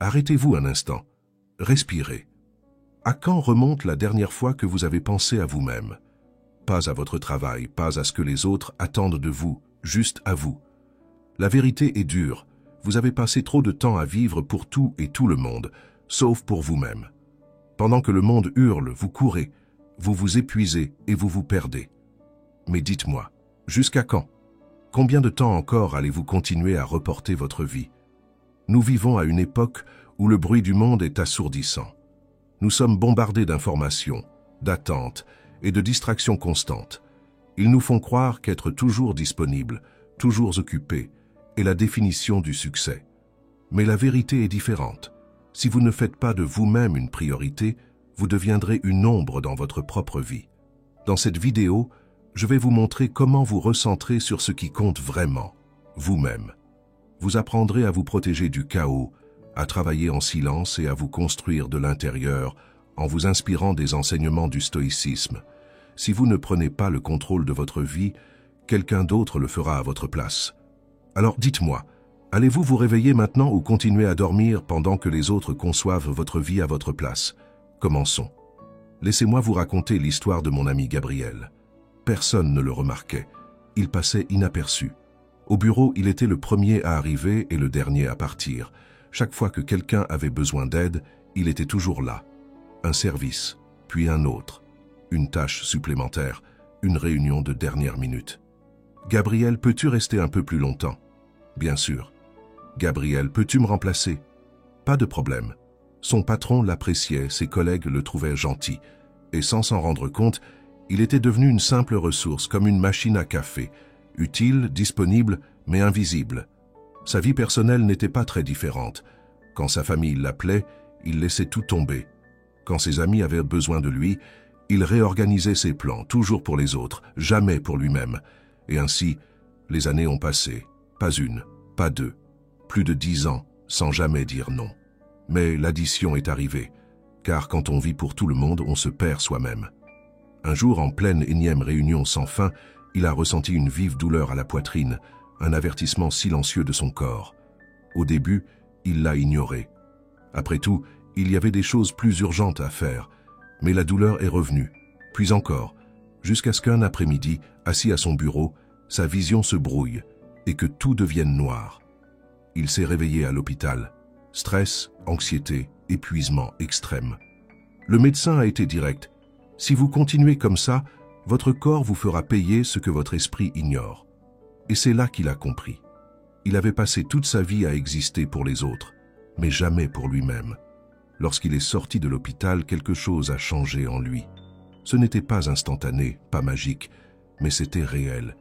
Arrêtez-vous un instant. Respirez. À quand remonte la dernière fois que vous avez pensé à vous-même? Pas à votre travail, pas à ce que les autres attendent de vous, juste à vous. La vérité est dure. Vous avez passé trop de temps à vivre pour tout et tout le monde, sauf pour vous-même. Pendant que le monde hurle, vous courez, vous vous épuisez et vous vous perdez. Mais dites-moi, jusqu'à quand? Combien de temps encore allez-vous continuer à reporter votre vie? Nous vivons à une époque où le bruit du monde est assourdissant. Nous sommes bombardés d'informations, d'attentes et de distractions constantes. Ils nous font croire qu'être toujours disponible, toujours occupé, est la définition du succès. Mais la vérité est différente. Si vous ne faites pas de vous-même une priorité, vous deviendrez une ombre dans votre propre vie. Dans cette vidéo, je vais vous montrer comment vous recentrer sur ce qui compte vraiment, vous-même. Vous apprendrez à vous protéger du chaos, à travailler en silence et à vous construire de l'intérieur en vous inspirant des enseignements du stoïcisme. Si vous ne prenez pas le contrôle de votre vie, quelqu'un d'autre le fera à votre place. Alors dites-moi, allez-vous vous réveiller maintenant ou continuer à dormir pendant que les autres conçoivent votre vie à votre place? Commençons. Laissez-moi vous raconter l'histoire de mon ami Gabriel. Personne ne le remarquait. Il passait inaperçu. Au bureau, il était le premier à arriver et le dernier à partir. Chaque fois que quelqu'un avait besoin d'aide, il était toujours là. Un service, puis un autre. Une tâche supplémentaire, une réunion de dernière minute. Gabriel, peux-tu rester un peu plus longtemps? Bien sûr. Gabriel, peux-tu me remplacer? Pas de problème. Son patron l'appréciait, ses collègues le trouvaient gentil. Et sans s'en rendre compte, il était devenu une simple ressource, comme une machine à café. Utile, disponible, mais invisible. Sa vie personnelle n'était pas très différente. Quand sa famille l'appelait, il laissait tout tomber. Quand ses amis avaient besoin de lui, il réorganisait ses plans, toujours pour les autres, jamais pour lui-même. Et ainsi, les années ont passé. Pas une, pas deux. Plus de 10 ans, sans jamais dire non. Mais l'addition est arrivée, car quand on vit pour tout le monde, on se perd soi-même. Un jour, en pleine énième réunion sans fin, il a ressenti une vive douleur à la poitrine, un avertissement silencieux de son corps. Au début, il l'a ignoré. Après tout, il y avait des choses plus urgentes à faire, mais la douleur est revenue, puis encore, jusqu'à ce qu'un après-midi, assis à son bureau, sa vision se brouille et que tout devienne noir. Il s'est réveillé à l'hôpital. Stress, anxiété, épuisement extrême. Le médecin a été direct. Si vous continuez comme ça, votre corps vous fera payer ce que votre esprit ignore. Et c'est là qu'il a compris. Il avait passé toute sa vie à exister pour les autres, mais jamais pour lui-même. Lorsqu'il est sorti de l'hôpital, quelque chose a changé en lui. Ce n'était pas instantané, pas magique, mais c'était réel.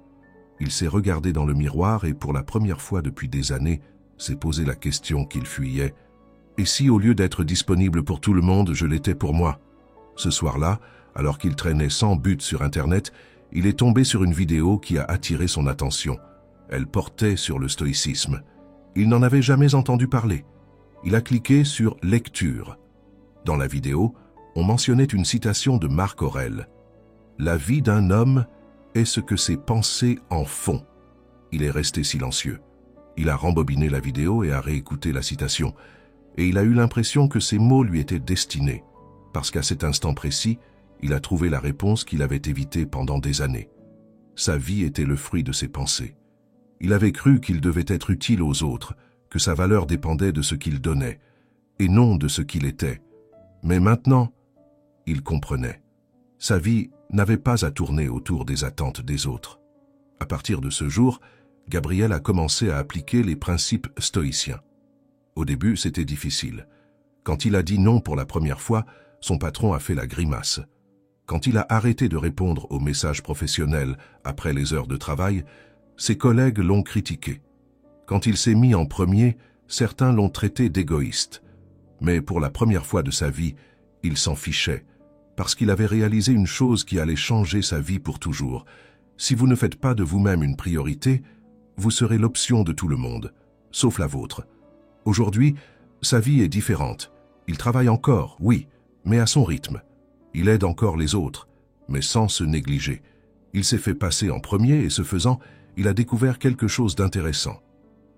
Il s'est regardé dans le miroir et pour la première fois depuis des années, s'est posé la question qu'il fuyait. Et si au lieu d'être disponible pour tout le monde, je l'étais pour moi? Ce soir-là, alors qu'il traînait sans but sur Internet, il est tombé sur une vidéo qui a attiré son attention. Elle portait sur le stoïcisme. Il n'en avait jamais entendu parler. Il a cliqué sur « Lecture ». Dans la vidéo, on mentionnait une citation de Marc Aurèle. « La vie d'un homme est ce que ses pensées en font ». Il est resté silencieux. Il a rembobiné la vidéo et a réécouté la citation. Et il a eu l'impression que ces mots lui étaient destinés, parce qu'à cet instant précis, il a trouvé la réponse qu'il avait évitée pendant des années. Sa vie était le fruit de ses pensées. Il avait cru qu'il devait être utile aux autres, que sa valeur dépendait de ce qu'il donnait, et non de ce qu'il était. Mais maintenant, il comprenait. Sa vie n'avait pas à tourner autour des attentes des autres. À partir de ce jour, Gabriel a commencé à appliquer les principes stoïciens. Au début, c'était difficile. Quand il a dit non pour la première fois, son patron a fait la grimace. Quand il a arrêté de répondre aux messages professionnels après les heures de travail, ses collègues l'ont critiqué. Quand il s'est mis en premier, certains l'ont traité d'égoïste. Mais pour la première fois de sa vie, il s'en fichait, parce qu'il avait réalisé une chose qui allait changer sa vie pour toujours. Si vous ne faites pas de vous-même une priorité, vous serez l'option de tout le monde, sauf la vôtre. Aujourd'hui, sa vie est différente. Il travaille encore, oui, mais à son rythme. Il aide encore les autres, mais sans se négliger. Il s'est fait passer en premier et ce faisant, il a découvert quelque chose d'intéressant.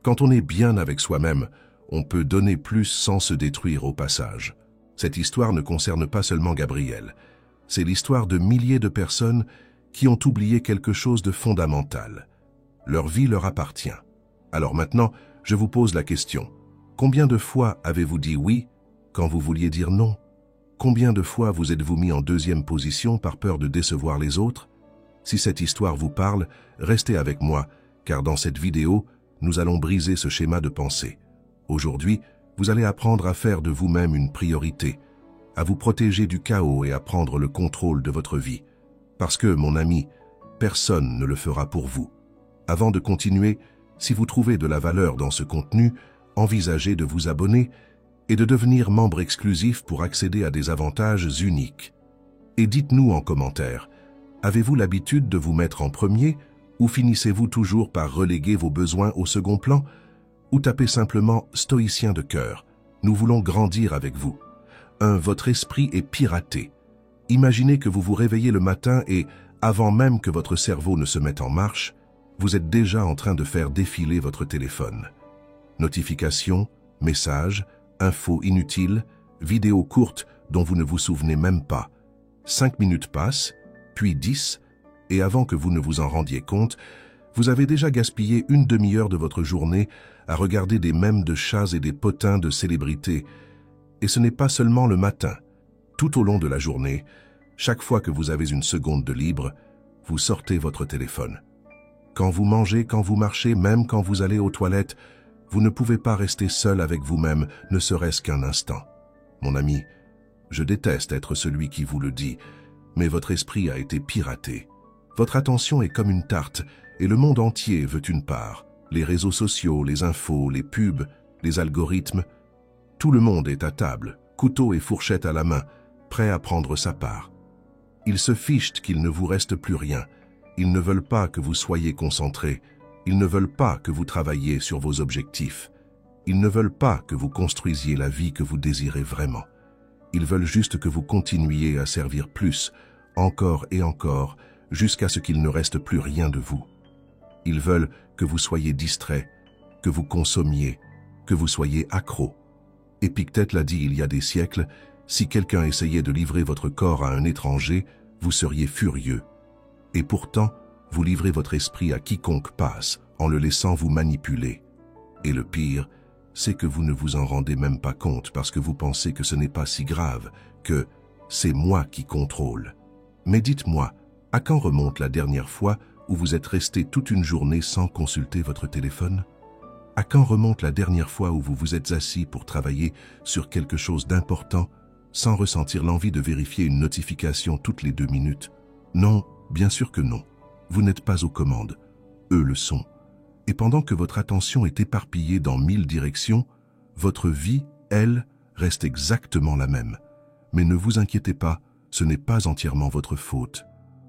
Quand on est bien avec soi-même, on peut donner plus sans se détruire au passage. Cette histoire ne concerne pas seulement Gabriel. C'est l'histoire de milliers de personnes qui ont oublié quelque chose de fondamental. Leur vie leur appartient. Alors maintenant, je vous pose la question. Combien de fois avez-vous dit oui quand vous vouliez dire non? Combien de fois vous êtes-vous mis en deuxième position par peur de décevoir les autres? Si cette histoire vous parle, restez avec moi, car dans cette vidéo, nous allons briser ce schéma de pensée. Aujourd'hui, vous allez apprendre à faire de vous-même une priorité, à vous protéger du chaos et à prendre le contrôle de votre vie. Parce que, mon ami, personne ne le fera pour vous. Avant de continuer, si vous trouvez de la valeur dans ce contenu, envisagez de vous abonner et de devenir membre exclusif pour accéder à des avantages uniques. Et dites-nous en commentaire, avez-vous l'habitude de vous mettre en premier ou finissez-vous toujours par reléguer vos besoins au second plan? Ou tapez simplement « stoïcien de cœur ». Nous voulons grandir avec vous. Votre esprit est piraté. Imaginez que vous vous réveillez le matin et, avant même que votre cerveau ne se mette en marche, vous êtes déjà en train de faire défiler votre téléphone. Notifications, messages, infos inutiles, vidéos courtes dont vous ne vous souvenez même pas. 5 minutes passent, puis 10, et avant que vous ne vous en rendiez compte, vous avez déjà gaspillé une demi-heure de votre journée à regarder des mèmes de chats et des potins de célébrités. Et ce n'est pas seulement le matin. Tout au long de la journée, chaque fois que vous avez une seconde de libre, vous sortez votre téléphone. Quand vous mangez, quand vous marchez, même quand vous allez aux toilettes, vous ne pouvez pas rester seul avec vous-même, ne serait-ce qu'un instant. Mon ami, je déteste être celui qui vous le dit, mais votre esprit a été piraté. Votre attention est comme une tarte, et le monde entier veut une part. Les réseaux sociaux, les infos, les pubs, les algorithmes, tout le monde est à table, couteau et fourchette à la main, prêt à prendre sa part. Ils se fichent qu'il ne vous reste plus rien. Ils ne veulent pas que vous soyez concentrés. Ils ne veulent pas que vous travailliez sur vos objectifs. Ils ne veulent pas que vous construisiez la vie que vous désirez vraiment. Ils veulent juste que vous continuiez à servir plus, encore et encore, jusqu'à ce qu'il ne reste plus rien de vous. Ils veulent que vous soyez distrait, que vous consommiez, que vous soyez accro. Épictète l'a dit il y a des siècles, si quelqu'un essayait de livrer votre corps à un étranger, vous seriez furieux. Et pourtant, vous livrez votre esprit à quiconque passe, en le laissant vous manipuler. Et le pire, c'est que vous ne vous en rendez même pas compte parce que vous pensez que ce n'est pas si grave, que c'est moi qui contrôle. Mais dites-moi, à quand remonte la dernière fois où vous êtes resté toute une journée sans consulter votre téléphone? À quand remonte la dernière fois où vous vous êtes assis pour travailler sur quelque chose d'important sans ressentir l'envie de vérifier une notification toutes les 2 minutes? Non, bien sûr que non. Vous n'êtes pas aux commandes. Eux le sont. Et pendant que votre attention est éparpillée dans 1000 directions, votre vie, elle, reste exactement la même. Mais ne vous inquiétez pas, ce n'est pas entièrement votre faute.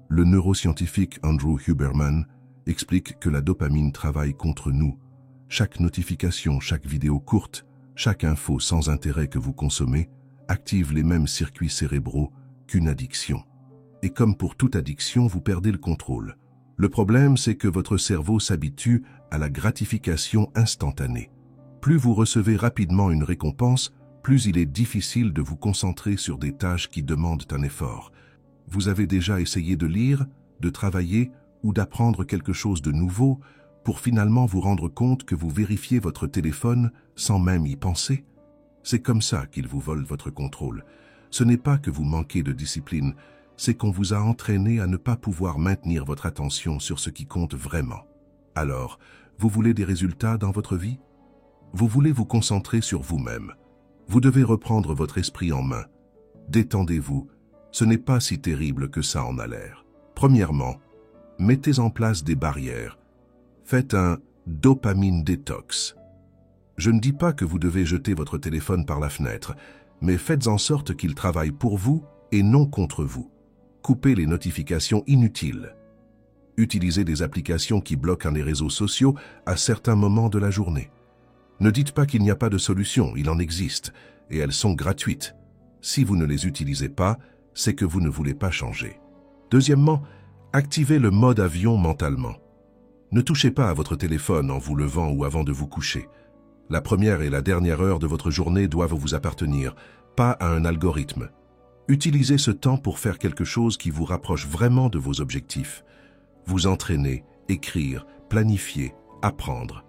Le neuroscientifique Andrew Huberman explique que la dopamine travaille contre nous. Chaque notification, chaque vidéo courte, chaque info sans intérêt que vous consommez active les mêmes circuits cérébraux qu'une addiction. Et comme pour toute addiction, vous perdez le contrôle. Le problème, c'est que votre cerveau s'habitue à la gratification instantanée. Plus vous recevez rapidement une récompense, plus il est difficile de vous concentrer sur des tâches qui demandent un effort. Vous avez déjà essayé de lire, de travailler ou d'apprendre quelque chose de nouveau pour finalement vous rendre compte que vous vérifiez votre téléphone sans même y penser? C'est comme ça qu'ils vous volent votre contrôle. Ce n'est pas que vous manquez de discipline, c'est qu'on vous a entraîné à ne pas pouvoir maintenir votre attention sur ce qui compte vraiment. Alors, vous voulez des résultats dans votre vie? Vous voulez vous concentrer sur vous-même. Vous devez reprendre votre esprit en main. Détendez-vous. Ce n'est pas si terrible que ça en a l'air. Premièrement, mettez en place des barrières. Faites un dopamine détox. Je ne dis pas que vous devez jeter votre téléphone par la fenêtre, mais faites en sorte qu'il travaille pour vous et non contre vous. Coupez les notifications inutiles. Utilisez des applications qui bloquent les réseaux sociaux à certains moments de la journée. Ne dites pas qu'il n'y a pas de solution, il en existe, et elles sont gratuites. Si vous ne les utilisez pas, c'est que vous ne voulez pas changer. Deuxièmement, activez le mode avion mentalement. Ne touchez pas à votre téléphone en vous levant ou avant de vous coucher. La première et la dernière heure de votre journée doivent vous appartenir, pas à un algorithme. Utilisez ce temps pour faire quelque chose qui vous rapproche vraiment de vos objectifs. Vous entraîner, écrire, planifier, apprendre.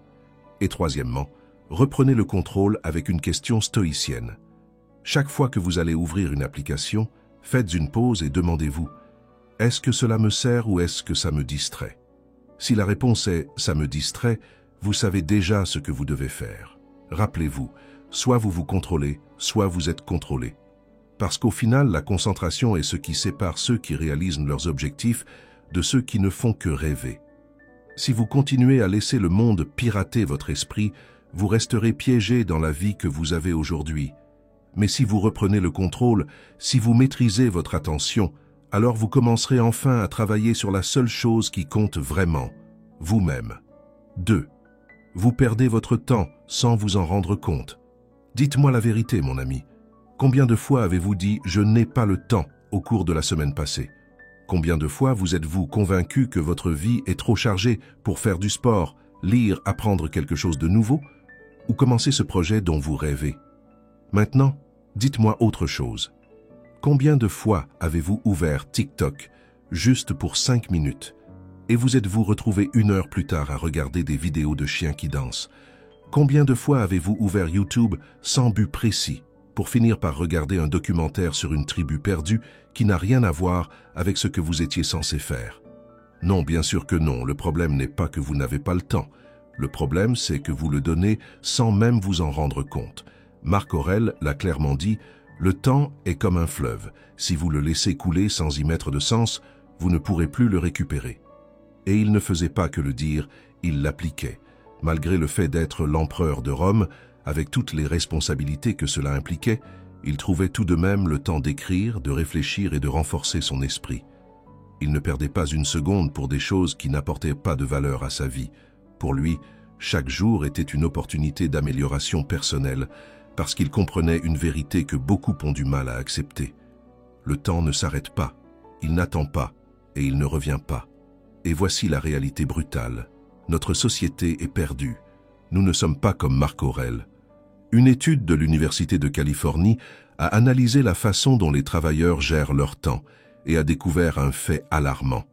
Et troisièmement, reprenez le contrôle avec une question stoïcienne. Chaque fois que vous allez ouvrir une application, faites une pause et demandez-vous « Est-ce que cela me sert ou est-ce que ça me distrait ?» Si la réponse est « ça me distrait », vous savez déjà ce que vous devez faire. Rappelez-vous, soit vous vous contrôlez, soit vous êtes contrôlé. Parce qu'au final, la concentration est ce qui sépare ceux qui réalisent leurs objectifs de ceux qui ne font que rêver. Si vous continuez à laisser le monde pirater votre esprit, vous resterez piégé dans la vie que vous avez aujourd'hui. Mais si vous reprenez le contrôle, si vous maîtrisez votre attention, alors vous commencerez enfin à travailler sur la seule chose qui compte vraiment, vous-même. 2. Vous perdez votre temps sans vous en rendre compte. Dites-moi la vérité, mon ami. Combien de fois avez-vous dit « je n'ai pas le temps » au cours de la semaine passée? Combien de fois vous êtes-vous convaincu que votre vie est trop chargée pour faire du sport, lire, apprendre quelque chose de nouveau ou commencer ce projet dont vous rêvez? Maintenant, dites-moi autre chose. Combien de fois avez-vous ouvert TikTok juste pour 5 minutes et vous êtes-vous retrouvé 1 heure plus tard à regarder des vidéos de chiens qui dansent? Combien de fois avez-vous ouvert YouTube sans but précis pour finir par regarder un documentaire sur une tribu perdue qui n'a rien à voir avec ce que vous étiez censé faire? Non, bien sûr que non, le problème n'est pas que vous n'avez pas le temps. Le problème, c'est que vous le donnez sans même vous en rendre compte. Marc Aurèle l'a clairement dit, le temps est comme un fleuve. Si vous le laissez couler sans y mettre de sens, vous ne pourrez plus le récupérer. Et il ne faisait pas que le dire, il l'appliquait. Malgré le fait d'être l'empereur de Rome, avec toutes les responsabilités que cela impliquait, il trouvait tout de même le temps d'écrire, de réfléchir et de renforcer son esprit. Il ne perdait pas une seconde pour des choses qui n'apportaient pas de valeur à sa vie. Pour lui, chaque jour était une opportunité d'amélioration personnelle, parce qu'il comprenait une vérité que beaucoup ont du mal à accepter. Le temps ne s'arrête pas, il n'attend pas, et il ne revient pas. Et voici la réalité brutale. Notre société est perdue. Nous ne sommes pas comme Marc Aurèle. Une étude de l'Université de Californie a analysé la façon dont les travailleurs gèrent leur temps et a découvert un fait alarmant.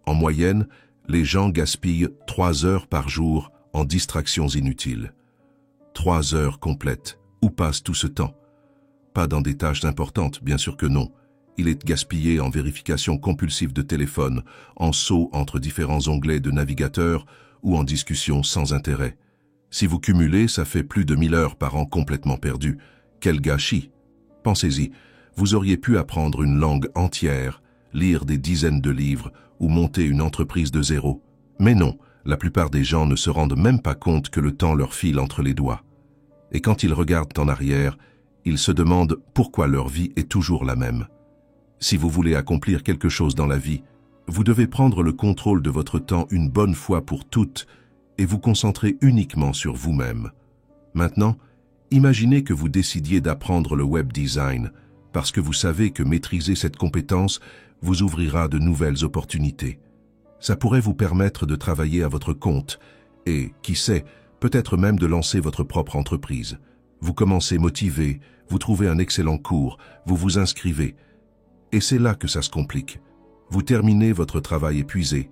En moyenne, les gens gaspillent 3 heures par jour en distractions inutiles. 3 heures complètes. Où passe tout ce temps? Pas dans des tâches importantes, bien sûr que non. Il est gaspillé en vérification compulsive de téléphone, en saut entre différents onglets de navigateur ou en discussion sans intérêt. Si vous cumulez, ça fait plus de 1000 heures par an complètement perdues. Quel gâchis! Pensez-y, vous auriez pu apprendre une langue entière, lire des dizaines de livres ou monter une entreprise de zéro. Mais non, la plupart des gens ne se rendent même pas compte que le temps leur file entre les doigts. Et quand ils regardent en arrière, ils se demandent pourquoi leur vie est toujours la même. Si vous voulez accomplir quelque chose dans la vie, vous devez prendre le contrôle de votre temps une bonne fois pour toutes et vous concentrer uniquement sur vous-même. Maintenant, imaginez que vous décidiez d'apprendre le web design parce que vous savez que maîtriser cette compétence vous ouvrira de nouvelles opportunités. Ça pourrait vous permettre de travailler à votre compte et, qui sait, peut-être même de lancer votre propre entreprise. Vous commencez motivé, vous trouvez un excellent cours, vous vous inscrivez. Et c'est là que ça se complique. Vous terminez votre travail épuisé,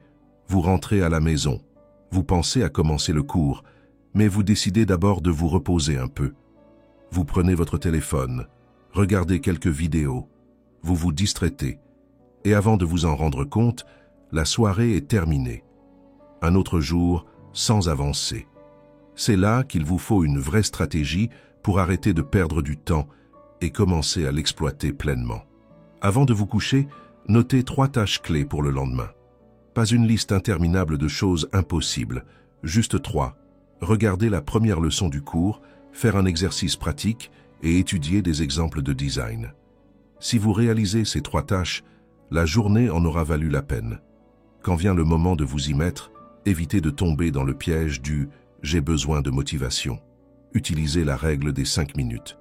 vous rentrez à la maison, vous pensez à commencer le cours, mais vous décidez d'abord de vous reposer un peu. Vous prenez votre téléphone, regardez quelques vidéos, vous vous distraitez, et avant de vous en rendre compte, la soirée est terminée. Un autre jour sans avancer. C'est là qu'il vous faut une vraie stratégie pour arrêter de perdre du temps et commencer à l'exploiter pleinement. Avant de vous coucher, notez 3 tâches clés pour le lendemain. Pas une liste interminable de choses impossibles, juste 3. Regardez la première leçon du cours, faire un exercice pratique et étudier des exemples de design. Si vous réalisez ces 3 tâches, la journée en aura valu la peine. Quand vient le moment de vous y mettre, évitez de tomber dans le piège du « j'ai besoin de motivation ». Utilisez la règle des 5 minutes.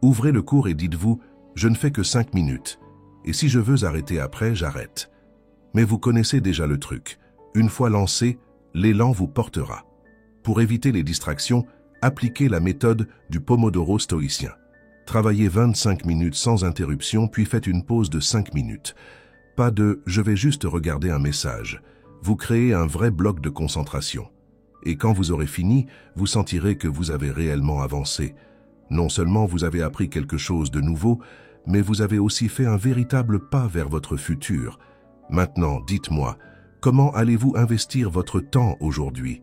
Ouvrez le cours et dites-vous « je ne fais que 5 minutes ». Et si je veux arrêter après, j'arrête. Mais vous connaissez déjà le truc. Une fois lancé, l'élan vous portera. Pour éviter les distractions, appliquez la méthode du Pomodoro stoïcien. Travaillez 25 minutes sans interruption, puis faites une pause de 5 minutes. Pas de « je vais juste regarder un message ». Vous créez un vrai bloc de concentration. Et quand vous aurez fini, vous sentirez que vous avez réellement avancé. Non seulement vous avez appris quelque chose de nouveau, mais vous avez aussi fait un véritable pas vers votre futur. Maintenant, dites-moi, comment allez-vous investir votre temps aujourd'hui?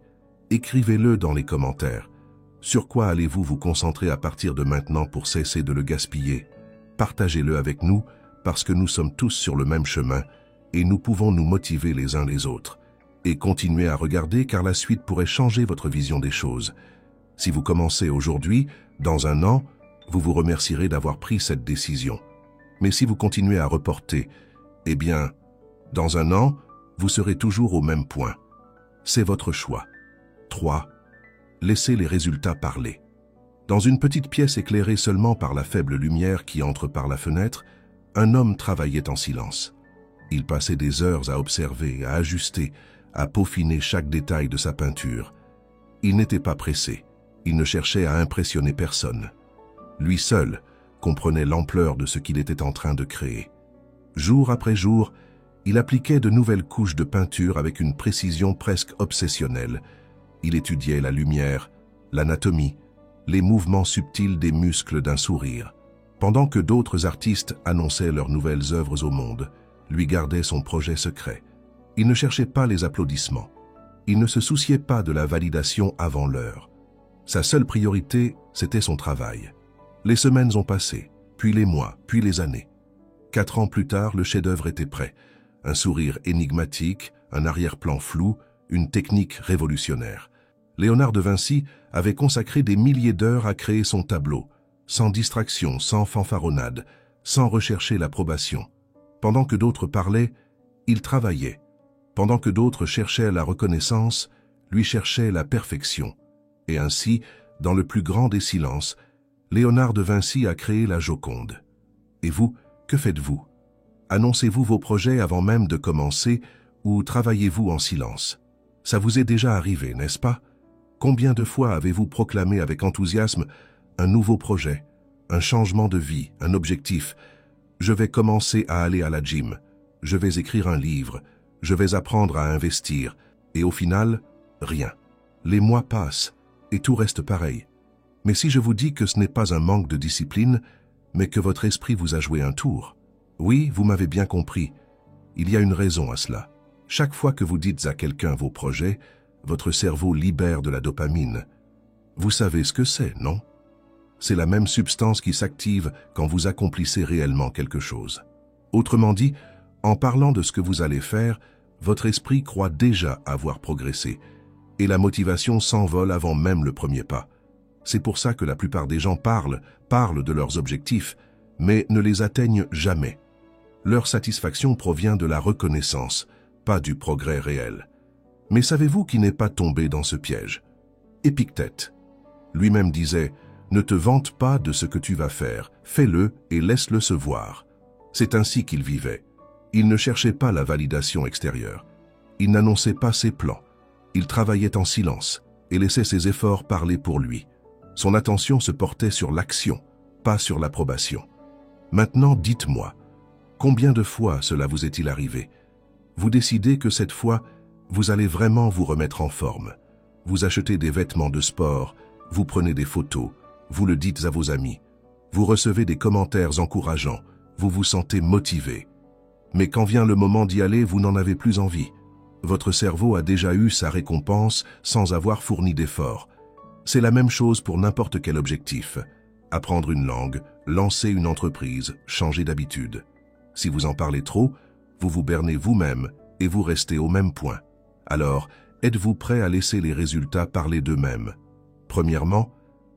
Écrivez-le dans les commentaires. Sur quoi allez-vous vous concentrer à partir de maintenant pour cesser de le gaspiller? Partagez-le avec nous, parce que nous sommes tous sur le même chemin et nous pouvons nous motiver les uns les autres. Et continuez à regarder car la suite pourrait changer votre vision des choses. Si vous commencez aujourd'hui, dans un an, vous vous remercierez d'avoir pris cette décision. Mais si vous continuez à reporter, eh bien, dans un an, vous serez toujours au même point. C'est votre choix. 3. Laissez les résultats parler. Dans une petite pièce éclairée seulement par la faible lumière qui entre par la fenêtre, un homme travaillait en silence. Il passait des heures à observer, à ajuster, à peaufiner chaque détail de sa peinture. Il n'était pas pressé. Il ne cherchait à impressionner personne. Lui seul comprenait l'ampleur de ce qu'il était en train de créer. Jour après jour, il appliquait de nouvelles couches de peinture avec une précision presque obsessionnelle. Il étudiait la lumière, l'anatomie, les mouvements subtils des muscles d'un sourire. Pendant que d'autres artistes annonçaient leurs nouvelles œuvres au monde, lui gardait son projet secret. Il ne cherchait pas les applaudissements. Il ne se souciait pas de la validation avant l'heure. Sa seule priorité, c'était son travail. Les semaines ont passé, puis les mois, puis les années. 4 ans plus tard, le chef-d'œuvre était prêt. Un sourire énigmatique, un arrière-plan flou, une technique révolutionnaire. Léonard de Vinci avait consacré des milliers d'heures à créer son tableau, sans distraction, sans fanfaronnade, sans rechercher l'approbation. Pendant que d'autres parlaient, il travaillait. Pendant que d'autres cherchaient la reconnaissance, lui cherchait la perfection. Et ainsi, dans le plus grand des silences, Léonard de Vinci a créé la Joconde. Et vous, que faites-vous? Annoncez-vous vos projets avant même de commencer ou travaillez-vous en silence? Ça vous est déjà arrivé, n'est-ce pas? Combien de fois avez-vous proclamé avec enthousiasme un nouveau projet, un changement de vie, un objectif? Je vais commencer à aller à la gym, je vais écrire un livre, je vais apprendre à investir, et au final, rien. Les mois passent, et tout reste pareil. Mais si je vous dis que ce n'est pas un manque de discipline, mais que votre esprit vous a joué un tour, oui, vous m'avez bien compris, il y a une raison à cela. Chaque fois que vous dites à quelqu'un vos projets, votre cerveau libère de la dopamine. Vous savez ce que c'est, non? C'est la même substance qui s'active quand vous accomplissez réellement quelque chose. Autrement dit, en parlant de ce que vous allez faire, votre esprit croit déjà avoir progressé, et la motivation s'envole avant même le premier pas. C'est pour ça que la plupart des gens parlent de leurs objectifs, mais ne les atteignent jamais. Leur satisfaction provient de la reconnaissance, pas du progrès réel. Mais savez-vous qui n'est pas tombé dans ce piège? Épictète. Lui-même disait « Ne te vante pas de ce que tu vas faire, fais-le et laisse-le se voir ». C'est ainsi qu'il vivait. Il ne cherchait pas la validation extérieure. Il n'annonçait pas ses plans. Il travaillait en silence et laissait ses efforts parler pour lui. Son attention se portait sur l'action, pas sur l'approbation. Maintenant, dites-moi, combien de fois cela vous est-il arrivé? Vous décidez que cette fois, vous allez vraiment vous remettre en forme. Vous achetez des vêtements de sport, vous prenez des photos, vous le dites à vos amis. Vous recevez des commentaires encourageants, vous vous sentez motivé. Mais quand vient le moment d'y aller, vous n'en avez plus envie. Votre cerveau a déjà eu sa récompense sans avoir fourni d'efforts. C'est la même chose pour n'importe quel objectif. Apprendre une langue, lancer une entreprise, changer d'habitude. Si vous en parlez trop, vous vous bernez vous-même et vous restez au même point. Alors, êtes-vous prêt à laisser les résultats parler d'eux-mêmes? Premièrement,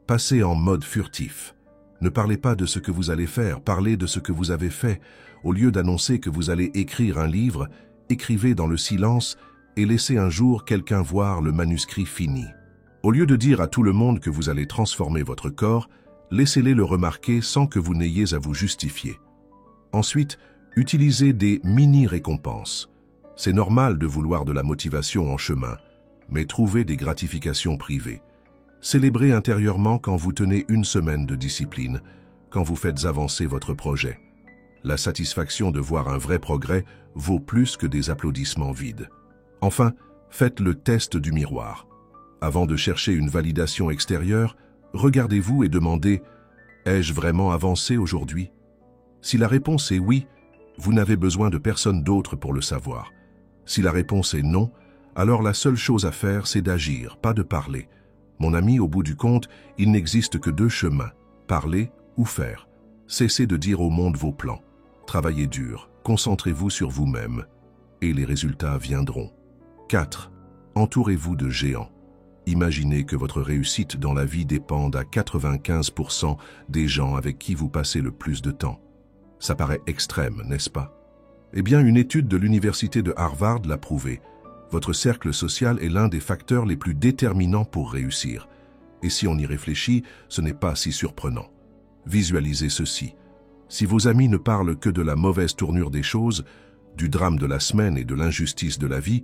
passez en mode furtif. Ne parlez pas de ce que vous allez faire, parlez de ce que vous avez fait. Au lieu d'annoncer que vous allez écrire un livre, écrivez dans le silence et laissez un jour quelqu'un voir le manuscrit fini. Au lieu de dire à tout le monde que vous allez transformer votre corps, laissez-les le remarquer sans que vous n'ayez à vous justifier. Ensuite, utilisez des mini-récompenses. C'est normal de vouloir de la motivation en chemin, mais trouvez des gratifications privées. Célébrez intérieurement quand vous tenez une semaine de discipline, quand vous faites avancer votre projet. La satisfaction de voir un vrai progrès vaut plus que des applaudissements vides. Enfin, faites le test du miroir. Avant de chercher une validation extérieure, regardez-vous et demandez « Ai-je vraiment avancé aujourd'hui ?» Si la réponse est oui, vous n'avez besoin de personne d'autre pour le savoir. Si la réponse est non, alors la seule chose à faire, c'est d'agir, pas de parler. Mon ami, au bout du compte, il n'existe que 2 chemins, parler ou faire. Cessez de dire au monde vos plans. Travaillez dur, concentrez-vous sur vous-même, et les résultats viendront. 4. Entourez-vous de géants. Imaginez que votre réussite dans la vie dépende à 95% des gens avec qui vous passez le plus de temps. Ça paraît extrême, n'est-ce pas? Eh bien, une étude de l'université de Harvard l'a prouvé. Votre cercle social est l'un des facteurs les plus déterminants pour réussir. Et si on y réfléchit, ce n'est pas si surprenant. Visualisez ceci. Si vos amis ne parlent que de la mauvaise tournure des choses, du drame de la semaine et de l'injustice de la vie,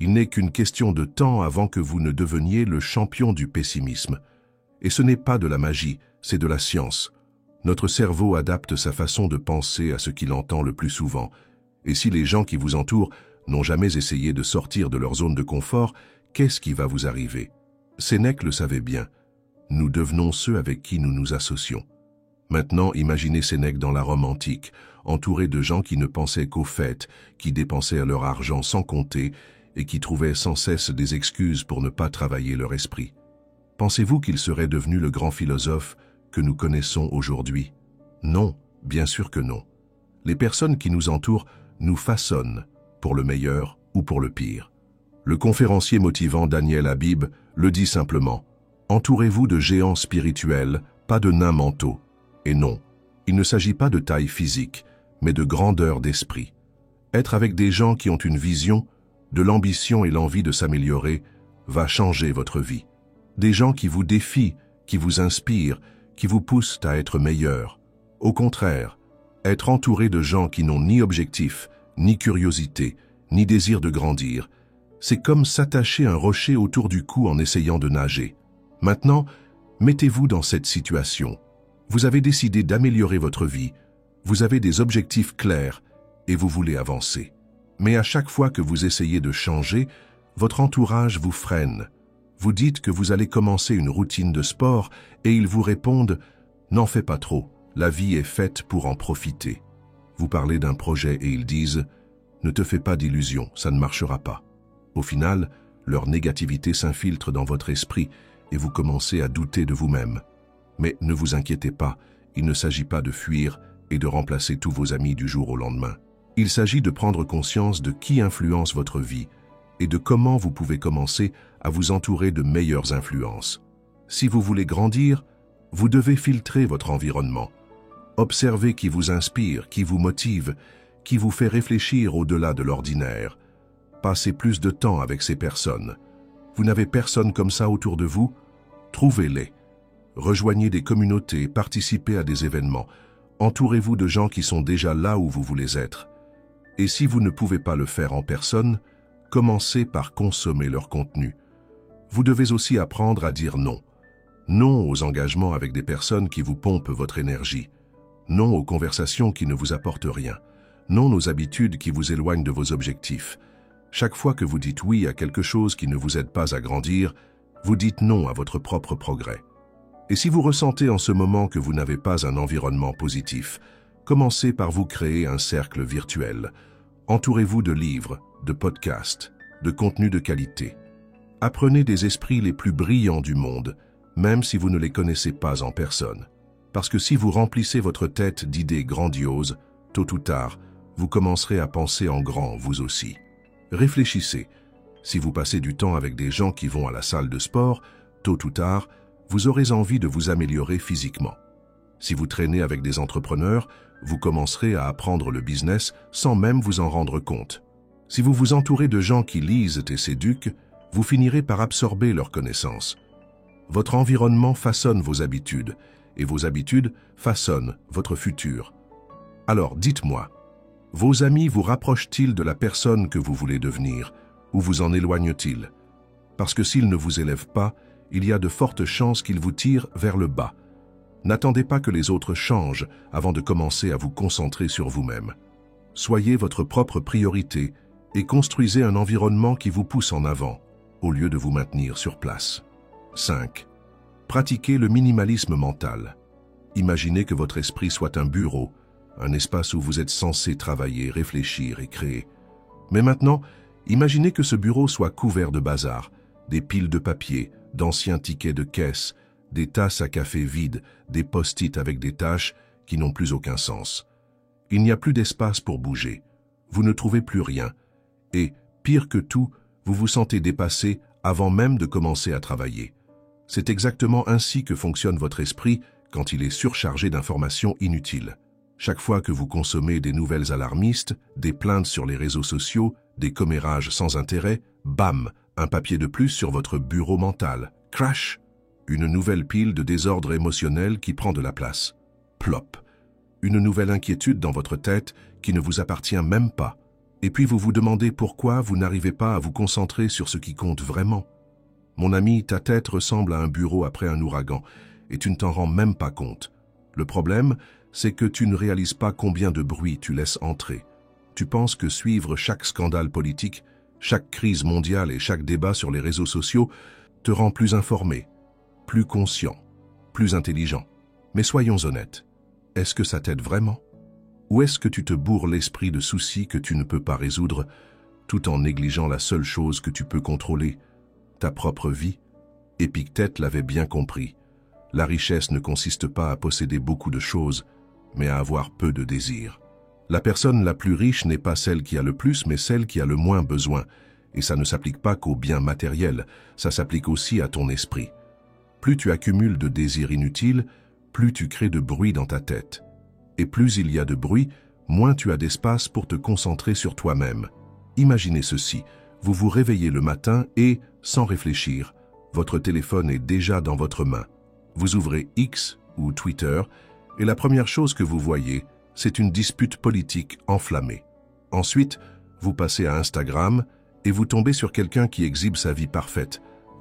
il n'est qu'une question de temps avant que vous ne deveniez le champion du pessimisme. Et ce n'est pas de la magie, c'est de la science. Notre cerveau adapte sa façon de penser à ce qu'il entend le plus souvent. Et si les gens qui vous entourent n'ont jamais essayé de sortir de leur zone de confort, qu'est-ce qui va vous arriver? Sénèque le savait bien. Nous devenons ceux avec qui nous nous associons. Maintenant, imaginez Sénèque dans la Rome antique, entouré de gens qui ne pensaient qu'aux fêtes, qui dépensaient leur argent sans compter et qui trouvaient sans cesse des excuses pour ne pas travailler leur esprit. Pensez-vous qu'il serait devenu le grand philosophe que nous connaissons aujourd'hui? Non, bien sûr que non. Les personnes qui nous entourent nous façonnent, pour le meilleur ou pour le pire. Le conférencier motivant Daniel Habib le dit simplement « Entourez-vous de géants spirituels, pas de nains mentaux. » Et non, il ne s'agit pas de taille physique, mais de grandeur d'esprit. Être avec des gens qui ont une vision, de l'ambition et l'envie de s'améliorer va changer votre vie. Des gens qui vous défient, qui vous inspirent, qui vous poussent à être meilleur. Au contraire, être entouré de gens qui n'ont ni objectif, ni curiosité, ni désir de grandir, c'est comme s'attacher un rocher autour du cou en essayant de nager. Maintenant, mettez-vous dans cette situation. Vous avez décidé d'améliorer votre vie, vous avez des objectifs clairs et vous voulez avancer. Mais à chaque fois que vous essayez de changer, votre entourage vous freine. Vous dites que vous allez commencer une routine de sport et ils vous répondent « N'en fais pas trop, la vie est faite pour en profiter ». Vous parlez d'un projet et ils disent « Ne te fais pas d'illusions, ça ne marchera pas ». Au final, leur négativité s'infiltre dans votre esprit et vous commencez à douter de vous-même. Mais ne vous inquiétez pas, il ne s'agit pas de fuir et de remplacer tous vos amis du jour au lendemain. Il s'agit de prendre conscience de qui influence votre vie et de comment vous pouvez commencer à vous entourer de meilleures influences. Si vous voulez grandir, vous devez filtrer votre environnement. Observez qui vous inspire, qui vous motive, qui vous fait réfléchir au-delà de l'ordinaire. Passez plus de temps avec ces personnes. Vous n'avez personne comme ça autour de vous? Trouvez-les. Rejoignez des communautés, participez à des événements. Entourez-vous de gens qui sont déjà là où vous voulez être. Et si vous ne pouvez pas le faire en personne, commencez par consommer leur contenu. Vous devez aussi apprendre à dire non. Non aux engagements avec des personnes qui vous pompent votre énergie. Non aux conversations qui ne vous apportent rien. Non aux habitudes qui vous éloignent de vos objectifs. Chaque fois que vous dites oui à quelque chose qui ne vous aide pas à grandir, vous dites non à votre propre progrès. Et si vous ressentez en ce moment que vous n'avez pas un environnement positif, commencez par vous créer un cercle virtuel. Entourez-vous de livres, de podcasts, de contenus de qualité. Apprenez des esprits les plus brillants du monde, même si vous ne les connaissez pas en personne. Parce que si vous remplissez votre tête d'idées grandioses, tôt ou tard, vous commencerez à penser en grand, vous aussi. Réfléchissez. Si vous passez du temps avec des gens qui vont à la salle de sport, tôt ou tard, vous aurez envie de vous améliorer physiquement. Si vous traînez avec des entrepreneurs, vous commencerez à apprendre le business sans même vous en rendre compte. Si vous vous entourez de gens qui lisent et s'éduquent, vous finirez par absorber leurs connaissances. Votre environnement façonne vos habitudes, et vos habitudes façonnent votre futur. Alors, dites-moi, vos amis vous rapprochent-ils de la personne que vous voulez devenir, ou vous en éloignent-ils? Parce que s'ils ne vous élèvent pas, il y a de fortes chances qu'il vous tire vers le bas. N'attendez pas que les autres changent avant de commencer à vous concentrer sur vous-même. Soyez votre propre priorité et construisez un environnement qui vous pousse en avant, au lieu de vous maintenir sur place. 5. Pratiquez le minimalisme mental. Imaginez que votre esprit soit un bureau, un espace où vous êtes censé travailler, réfléchir et créer. Mais maintenant, imaginez que ce bureau soit couvert de bazar, des piles de papier, d'anciens tickets de caisse, des tasses à café vides, des post-it avec des tâches qui n'ont plus aucun sens. Il n'y a plus d'espace pour bouger. Vous ne trouvez plus rien. Et, pire que tout, vous vous sentez dépassé avant même de commencer à travailler. C'est exactement ainsi que fonctionne votre esprit quand il est surchargé d'informations inutiles. Chaque fois que vous consommez des nouvelles alarmistes, des plaintes sur les réseaux sociaux, des commérages sans intérêt, bam, un papier de plus sur votre bureau mental. Crash! Une nouvelle pile de désordre émotionnel qui prend de la place. Plop! Une nouvelle inquiétude dans votre tête qui ne vous appartient même pas. Et puis vous vous demandez pourquoi vous n'arrivez pas à vous concentrer sur ce qui compte vraiment. Mon ami, ta tête ressemble à un bureau après un ouragan, et tu ne t'en rends même pas compte. Le problème, c'est que tu ne réalises pas combien de bruit tu laisses entrer. Tu penses que suivre chaque scandale politique, chaque crise mondiale et chaque débat sur les réseaux sociaux te rend plus informé, plus conscient, plus intelligent. Mais soyons honnêtes, est-ce que ça t'aide vraiment? Ou est-ce que tu te bourres l'esprit de soucis que tu ne peux pas résoudre, tout en négligeant la seule chose que tu peux contrôler, ta propre vie? Épictète l'avait bien compris. La richesse ne consiste pas à posséder beaucoup de choses, mais à avoir peu de désirs. La personne la plus riche n'est pas celle qui a le plus, mais celle qui a le moins besoin. Et ça ne s'applique pas qu'aux biens matériels, ça s'applique aussi à ton esprit. Plus tu accumules de désirs inutiles, plus tu crées de bruit dans ta tête. Et plus il y a de bruit, moins tu as d'espace pour te concentrer sur toi-même. Imaginez ceci, vous vous réveillez le matin et, sans réfléchir, votre téléphone est déjà dans votre main. Vous ouvrez X ou Twitter, et la première chose que vous voyez, c'est une dispute politique enflammée. Ensuite, vous passez à Instagram et vous tombez sur quelqu'un qui exhibe sa vie parfaite,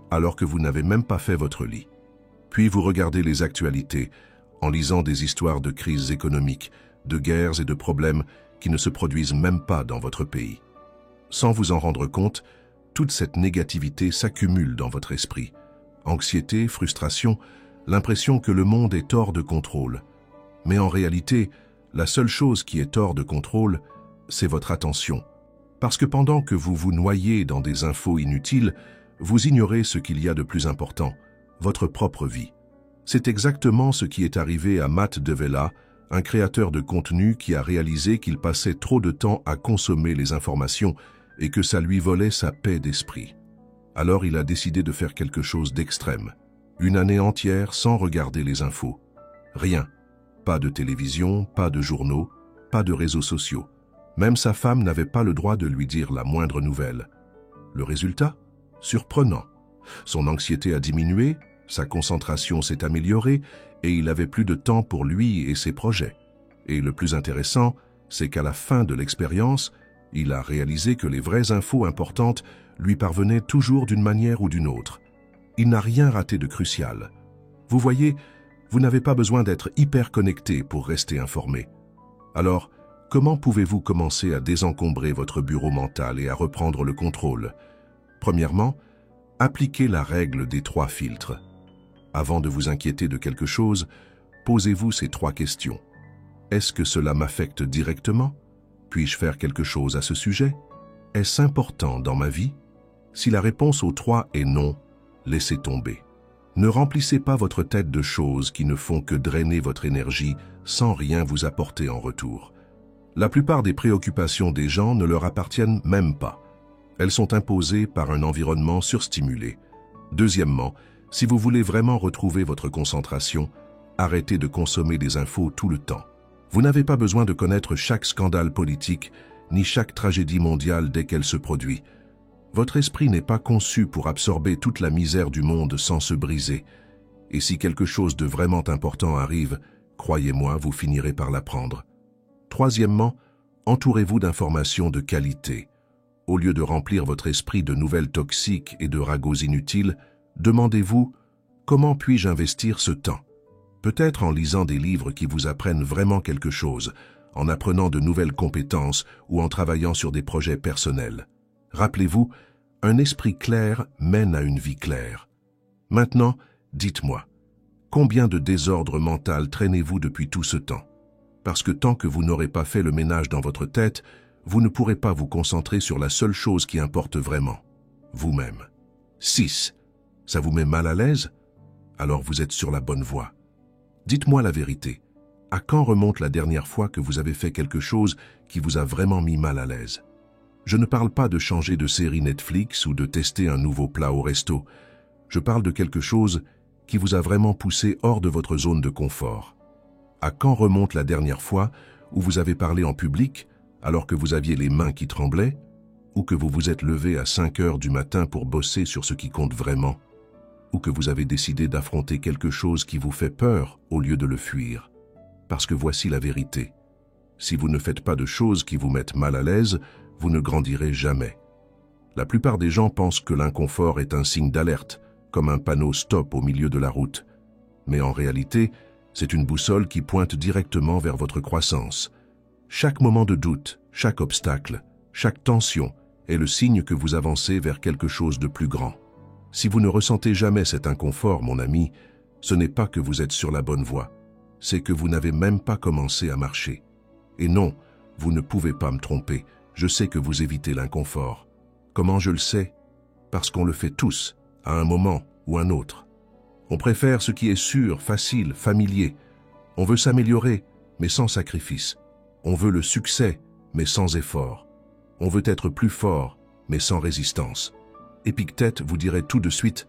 alors que vous n'avez même pas fait votre lit. Puis vous regardez les actualités, en lisant des histoires de crises économiques, de guerres et de problèmes qui ne se produisent même pas dans votre pays. Sans vous en rendre compte, toute cette négativité s'accumule dans votre esprit. Anxiété, frustration, l'impression que le monde est hors de contrôle. Mais en réalité, la seule chose qui est hors de contrôle, c'est votre attention. Parce que pendant que vous vous noyez dans des infos inutiles, vous ignorez ce qu'il y a de plus important, votre propre vie. C'est exactement ce qui est arrivé à Matt D'Avella, un créateur de contenu qui a réalisé qu'il passait trop de temps à consommer les informations et que ça lui volait sa paix d'esprit. Alors il a décidé de faire quelque chose d'extrême. Une année entière sans regarder les infos. Rien. Pas de télévision, pas de journaux, pas de réseaux sociaux. Même sa femme n'avait pas le droit de lui dire la moindre nouvelle. Le résultat? Surprenant. Son anxiété a diminué, sa concentration s'est améliorée et il avait plus de temps pour lui et ses projets. Et le plus intéressant, c'est qu'à la fin de l'expérience, il a réalisé que les vraies infos importantes lui parvenaient toujours d'une manière ou d'une autre. Il n'a rien raté de crucial. Vous voyez, vous n'avez pas besoin d'être hyper connecté pour rester informé. Alors, comment pouvez-vous commencer à désencombrer votre bureau mental et à reprendre le contrôle? Premièrement, appliquez la règle des 3 filtres. Avant de vous inquiéter de quelque chose, posez-vous ces 3 questions. Est-ce que cela m'affecte directement? Puis-je faire quelque chose à ce sujet? Est-ce important dans ma vie? Si la réponse aux 3 est non, laissez tomber. Ne remplissez pas votre tête de choses qui ne font que drainer votre énergie sans rien vous apporter en retour. La plupart des préoccupations des gens ne leur appartiennent même pas. Elles sont imposées par un environnement surstimulé. Deuxièmement, si vous voulez vraiment retrouver votre concentration, arrêtez de consommer des infos tout le temps. Vous n'avez pas besoin de connaître chaque scandale politique, ni chaque tragédie mondiale dès qu'elle se produit. Votre esprit n'est pas conçu pour absorber toute la misère du monde sans se briser. Et si quelque chose de vraiment important arrive, croyez-moi, vous finirez par l'apprendre. Troisièmement, entourez-vous d'informations de qualité. Au lieu de remplir votre esprit de nouvelles toxiques et de ragots inutiles, demandez-vous Comment puis-je investir ce temps? Peut-être en lisant des livres qui vous apprennent vraiment quelque chose, en apprenant de nouvelles compétences ou en travaillant sur des projets personnels. Rappelez-vous, un esprit clair mène à une vie claire. Maintenant, dites-moi, combien de désordre mental traînez-vous depuis tout ce temps? Parce que tant que vous n'aurez pas fait le ménage dans votre tête, vous ne pourrez pas vous concentrer sur la seule chose qui importe vraiment, vous-même. 6. Ça vous met mal à l'aise? Alors vous êtes sur la bonne voie. Dites-moi la vérité. À quand remonte la dernière fois que vous avez fait quelque chose qui vous a vraiment mis mal à l'aise? Je ne parle pas de changer de série Netflix ou de tester un nouveau plat au resto. Je parle de quelque chose qui vous a vraiment poussé hors de votre zone de confort. À quand remonte la dernière fois où vous avez parlé en public alors que vous aviez les mains qui tremblaient, ou que vous vous êtes levé à 5 heures du matin pour bosser sur ce qui compte vraiment, ou que vous avez décidé d'affronter quelque chose qui vous fait peur au lieu de le fuir? Parce que voici la vérité. Si vous ne faites pas de choses qui vous mettent mal à l'aise, vous ne grandirez jamais. La plupart des gens pensent que l'inconfort est un signe d'alerte, comme un panneau stop au milieu de la route. Mais en réalité, c'est une boussole qui pointe directement vers votre croissance. Chaque moment de doute, chaque obstacle, chaque tension est le signe que vous avancez vers quelque chose de plus grand. Si vous ne ressentez jamais cet inconfort, mon ami, ce n'est pas que vous êtes sur la bonne voie, c'est que vous n'avez même pas commencé à marcher. Et non, vous ne pouvez pas me tromper, je sais que vous évitez l'inconfort. Comment je le sais? Parce qu'on le fait tous, à un moment ou un autre. On préfère ce qui est sûr, facile, familier. On veut s'améliorer, mais sans sacrifice. On veut le succès, mais sans effort. On veut être plus fort, mais sans résistance. Épictète vous dirait tout de suite,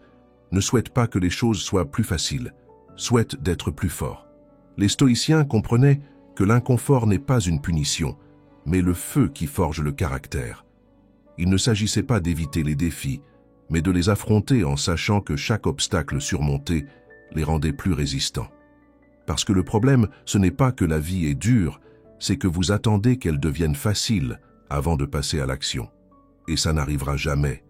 ne souhaite pas que les choses soient plus faciles, souhaite d'être plus fort. Les stoïciens comprenaient que l'inconfort n'est pas une punition, mais le feu qui forge le caractère. Il ne s'agissait pas d'éviter les défis, mais de les affronter en sachant que chaque obstacle surmonté les rendait plus résistants. Parce que le problème, ce n'est pas que la vie est dure, c'est que vous attendez qu'elle devienne facile avant de passer à l'action. Et ça n'arrivera jamais.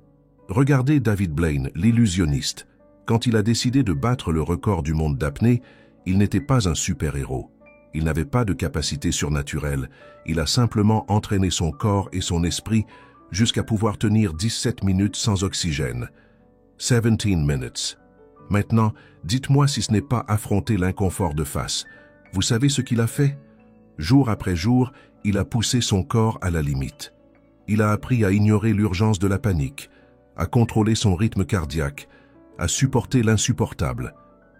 Regardez David Blaine, l'illusionniste. Quand il a décidé de battre le record du monde d'apnée, il n'était pas un super-héros. Il n'avait pas de capacité surnaturelle. Il a simplement entraîné son corps et son esprit jusqu'à pouvoir tenir 17 minutes sans oxygène. 17 minutes. Maintenant, dites-moi si ce n'est pas affronter l'inconfort de face. Vous savez ce qu'il a fait? Jour après jour, il a poussé son corps à la limite. Il a appris à ignorer l'urgence de la panique, à contrôler son rythme cardiaque, à supporter l'insupportable.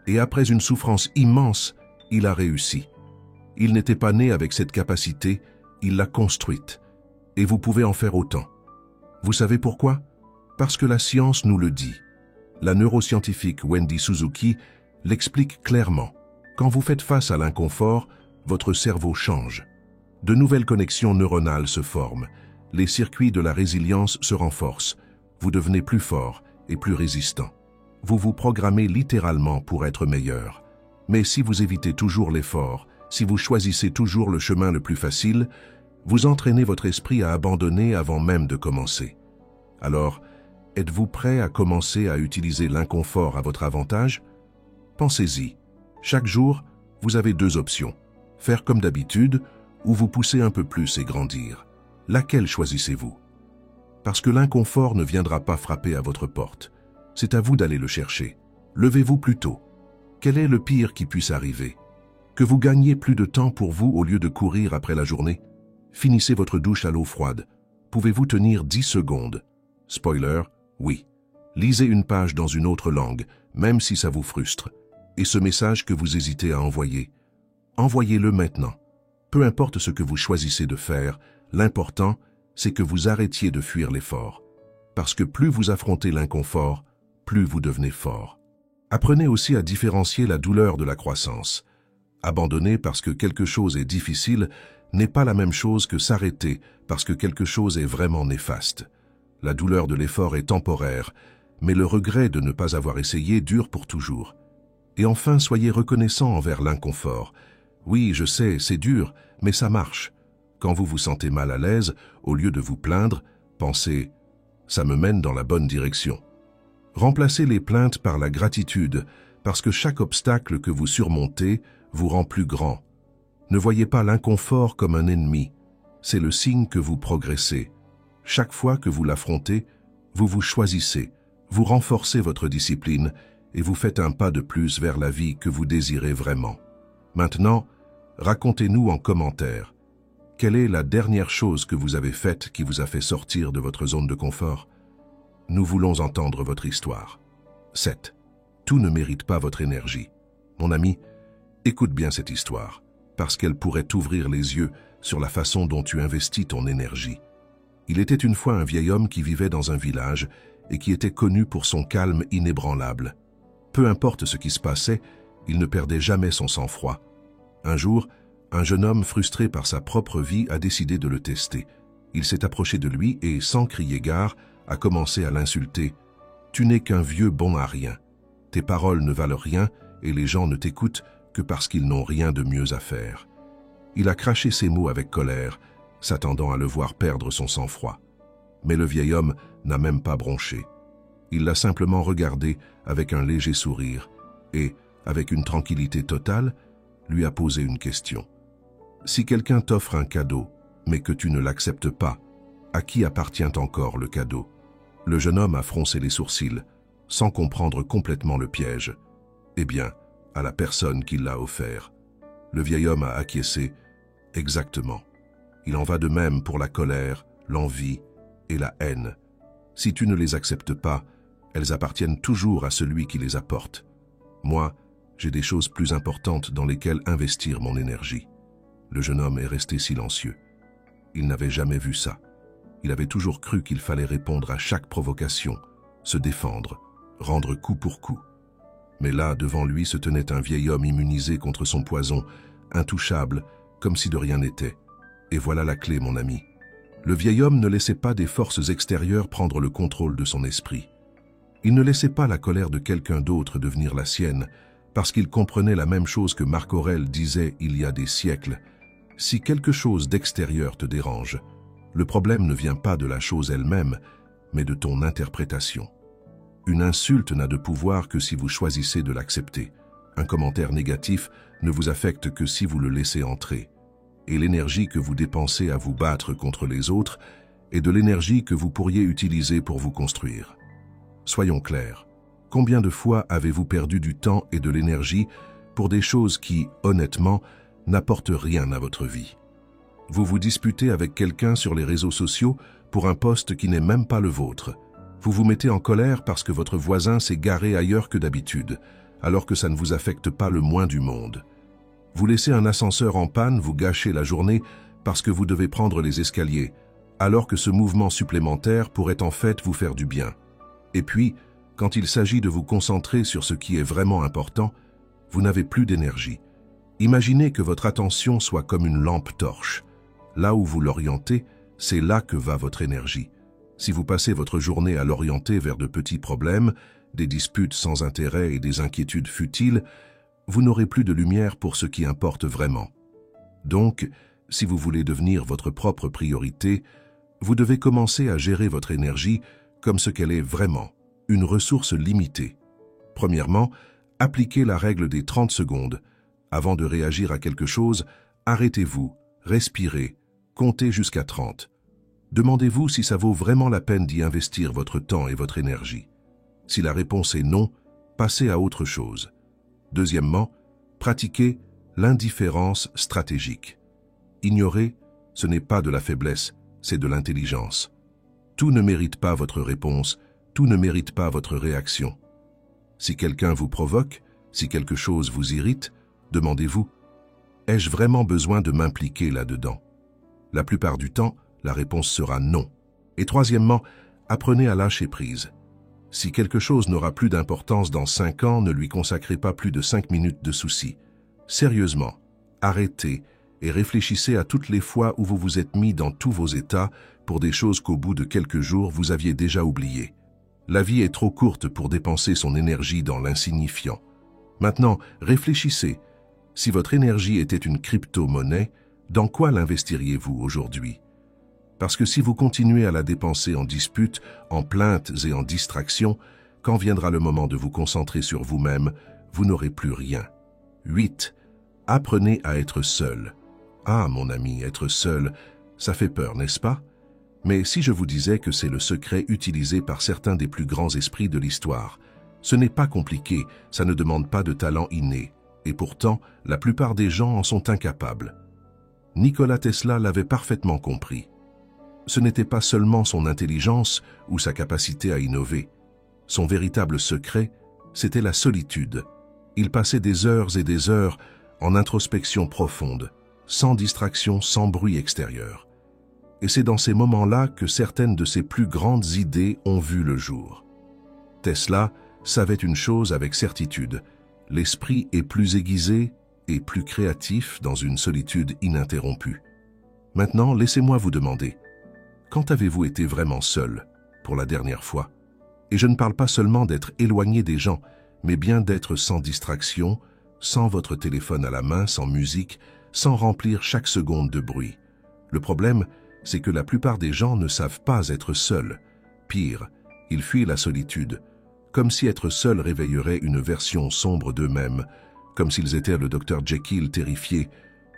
Et après une souffrance immense, il a réussi. Il n'était pas né avec cette capacité, il l'a construite. Et vous pouvez en faire autant. Vous savez pourquoi? Parce que la science nous le dit. La neuroscientifique Wendy Suzuki l'explique clairement. Quand vous faites face à l'inconfort, votre cerveau change. De nouvelles connexions neuronales se forment. Les circuits de la résilience se renforcent. Vous devenez plus fort et plus résistant. Vous vous programmez littéralement pour être meilleur. Mais si vous évitez toujours l'effort, si vous choisissez toujours le chemin le plus facile, vous entraînez votre esprit à abandonner avant même de commencer. Alors, êtes-vous prêt à commencer à utiliser l'inconfort à votre avantage? Pensez-y. Chaque jour, vous avez 2 options. Faire comme d'habitude ou vous pousser un peu plus et grandir. Laquelle choisissez-vous? Parce que l'inconfort ne viendra pas frapper à votre porte. C'est à vous d'aller le chercher. Levez-vous plus tôt. Quel est le pire qui puisse arriver? Que vous gagniez plus de temps pour vous au lieu de courir après la journée? Finissez votre douche à l'eau froide. Pouvez-vous tenir 10 secondes? Spoiler, oui. Lisez une page dans une autre langue, même si ça vous frustre. Et ce message que vous hésitez à envoyer, envoyez-le maintenant. Peu importe ce que vous choisissez de faire, l'important, c'est que vous arrêtiez de fuir l'effort. Parce que plus vous affrontez l'inconfort, plus vous devenez fort. Apprenez aussi à différencier la douleur de la croissance. Abandonner parce que quelque chose est difficile n'est pas la même chose que s'arrêter parce que quelque chose est vraiment néfaste. La douleur de l'effort est temporaire, mais le regret de ne pas avoir essayé dure pour toujours. Et enfin, soyez reconnaissant envers l'inconfort. Oui, je sais, c'est dur, mais ça marche. Quand vous vous sentez mal à l'aise, au lieu de vous plaindre, pensez « ça me mène dans la bonne direction ». Remplacez les plaintes par la gratitude, parce que chaque obstacle que vous surmontez vous rend plus grand. Ne voyez pas l'inconfort comme un ennemi, c'est le signe que vous progressez. Chaque fois que vous l'affrontez, vous vous choisissez, vous renforcez votre discipline et vous faites un pas de plus vers la vie que vous désirez vraiment. Maintenant, racontez-nous en commentaire. Quelle est la dernière chose que vous avez faite qui vous a fait sortir de votre zone de confort? Nous voulons entendre votre histoire. 7. Tout ne mérite pas votre énergie. Mon ami, écoute bien cette histoire, parce qu'elle pourrait t'ouvrir les yeux sur la façon dont tu investis ton énergie. Il était une fois un vieil homme qui vivait dans un village et qui était connu pour son calme inébranlable. Peu importe ce qui se passait, il ne perdait jamais son sang-froid. Un jour, un jeune homme frustré par sa propre vie a décidé de le tester. Il s'est approché de lui et, sans crier gare, a commencé à l'insulter. « Tu n'es qu'un vieux bon à rien. Tes paroles ne valent rien et les gens ne t'écoutent que parce qu'ils n'ont rien de mieux à faire. » Il a craché ces mots avec colère, s'attendant à le voir perdre son sang-froid. Mais le vieil homme n'a même pas bronché. Il l'a simplement regardé avec un léger sourire et, avec une tranquillité totale, lui a posé une question. Si quelqu'un t'offre un cadeau, mais que tu ne l'acceptes pas, à qui appartient encore le cadeau? Le jeune homme a froncé les sourcils, sans comprendre complètement le piège. Eh bien, à la personne qui l'a offert. Le vieil homme a acquiescé. Exactement. Il en va de même pour la colère, l'envie et la haine. Si tu ne les acceptes pas, elles appartiennent toujours à celui qui les apporte. Moi, j'ai des choses plus importantes dans lesquelles investir mon énergie. Le jeune homme est resté silencieux. Il n'avait jamais vu ça. Il avait toujours cru qu'il fallait répondre à chaque provocation, se défendre, rendre coup pour coup. Mais là, devant lui, se tenait un vieil homme immunisé contre son poison, intouchable, comme si de rien n'était. Et voilà la clé, mon ami. Le vieil homme ne laissait pas des forces extérieures prendre le contrôle de son esprit. Il ne laissait pas la colère de quelqu'un d'autre devenir la sienne, parce qu'il comprenait la même chose que Marc Aurèle disait il y a des siècles. Si quelque chose d'extérieur te dérange, le problème ne vient pas de la chose elle-même, mais de ton interprétation. Une insulte n'a de pouvoir que si vous choisissez de l'accepter. Un commentaire négatif ne vous affecte que si vous le laissez entrer. Et l'énergie que vous dépensez à vous battre contre les autres est de l'énergie que vous pourriez utiliser pour vous construire. Soyons clairs, combien de fois avez-vous perdu du temps et de l'énergie pour des choses qui, honnêtement, n'apportent rien à votre vie? Vous vous disputez avec quelqu'un sur les réseaux sociaux pour un poste qui n'est même pas le vôtre. Vous vous mettez en colère parce que votre voisin s'est garé ailleurs que d'habitude, alors que ça ne vous affecte pas le moins du monde. Vous laissez un ascenseur en panne vous gâcher la journée parce que vous devez prendre les escaliers, alors que ce mouvement supplémentaire pourrait en fait vous faire du bien. Et puis, quand il s'agit de vous concentrer sur ce qui est vraiment important, vous n'avez plus d'énergie. Imaginez que votre attention soit comme une lampe torche. Là où vous l'orientez, c'est là que va votre énergie. Si vous passez votre journée à l'orienter vers de petits problèmes, des disputes sans intérêt et des inquiétudes futiles, vous n'aurez plus de lumière pour ce qui importe vraiment. Donc, si vous voulez devenir votre propre priorité, vous devez commencer à gérer votre énergie comme ce qu'elle est vraiment, une ressource limitée. Premièrement, appliquez la règle des 30 secondes. Avant de réagir à quelque chose, arrêtez-vous, respirez, comptez jusqu'à 30. Demandez-vous si ça vaut vraiment la peine d'y investir votre temps et votre énergie. Si la réponse est non, passez à autre chose. Deuxièmement, pratiquez l'indifférence stratégique. Ignorer, ce n'est pas de la faiblesse, c'est de l'intelligence. Tout ne mérite pas votre réponse, tout ne mérite pas votre réaction. Si quelqu'un vous provoque, si quelque chose vous irrite, demandez-vous, ai-je vraiment besoin de m'impliquer là-dedans? La plupart du temps, la réponse sera non. Et troisièmement, apprenez à lâcher prise. Si quelque chose n'aura plus d'importance dans 5 ans, ne lui consacrez pas plus de 5 minutes de souci. Sérieusement, arrêtez et réfléchissez à toutes les fois où vous vous êtes mis dans tous vos états pour des choses qu'au bout de quelques jours vous aviez déjà oubliées. La vie est trop courte pour dépenser son énergie dans l'insignifiant. Maintenant, réfléchissez. Si votre énergie était une crypto-monnaie, dans quoi l'investiriez-vous aujourd'hui? Parce que si vous continuez à la dépenser en disputes, en plaintes et en distractions, quand viendra le moment de vous concentrer sur vous-même, vous n'aurez plus rien. 8. Apprenez à être seul. Ah, mon ami, être seul, ça fait peur, n'est-ce pas? Mais si je vous disais que c'est le secret utilisé par certains des plus grands esprits de l'histoire, ce n'est pas compliqué, ça ne demande pas de talent inné, et pourtant, la plupart des gens en sont incapables. Nikola Tesla l'avait parfaitement compris. Ce n'était pas seulement son intelligence ou sa capacité à innover. Son véritable secret, c'était la solitude. Il passait des heures et des heures en introspection profonde, sans distraction, sans bruit extérieur. Et c'est dans ces moments-là que certaines de ses plus grandes idées ont vu le jour. Tesla savait une chose avec certitude, l'esprit est plus aiguisé et plus créatif dans une solitude ininterrompue. Maintenant, laissez-moi vous demander, quand avez-vous été vraiment seul pour la dernière fois? Et je ne parle pas seulement d'être éloigné des gens, mais bien d'être sans distraction, sans votre téléphone à la main, sans musique, sans remplir chaque seconde de bruit. Le problème, c'est que la plupart des gens ne savent pas être seuls. Pire, ils fuient la solitude, comme si être seul réveillerait une version sombre d'eux-mêmes, comme s'ils étaient le Dr Jekyll terrifié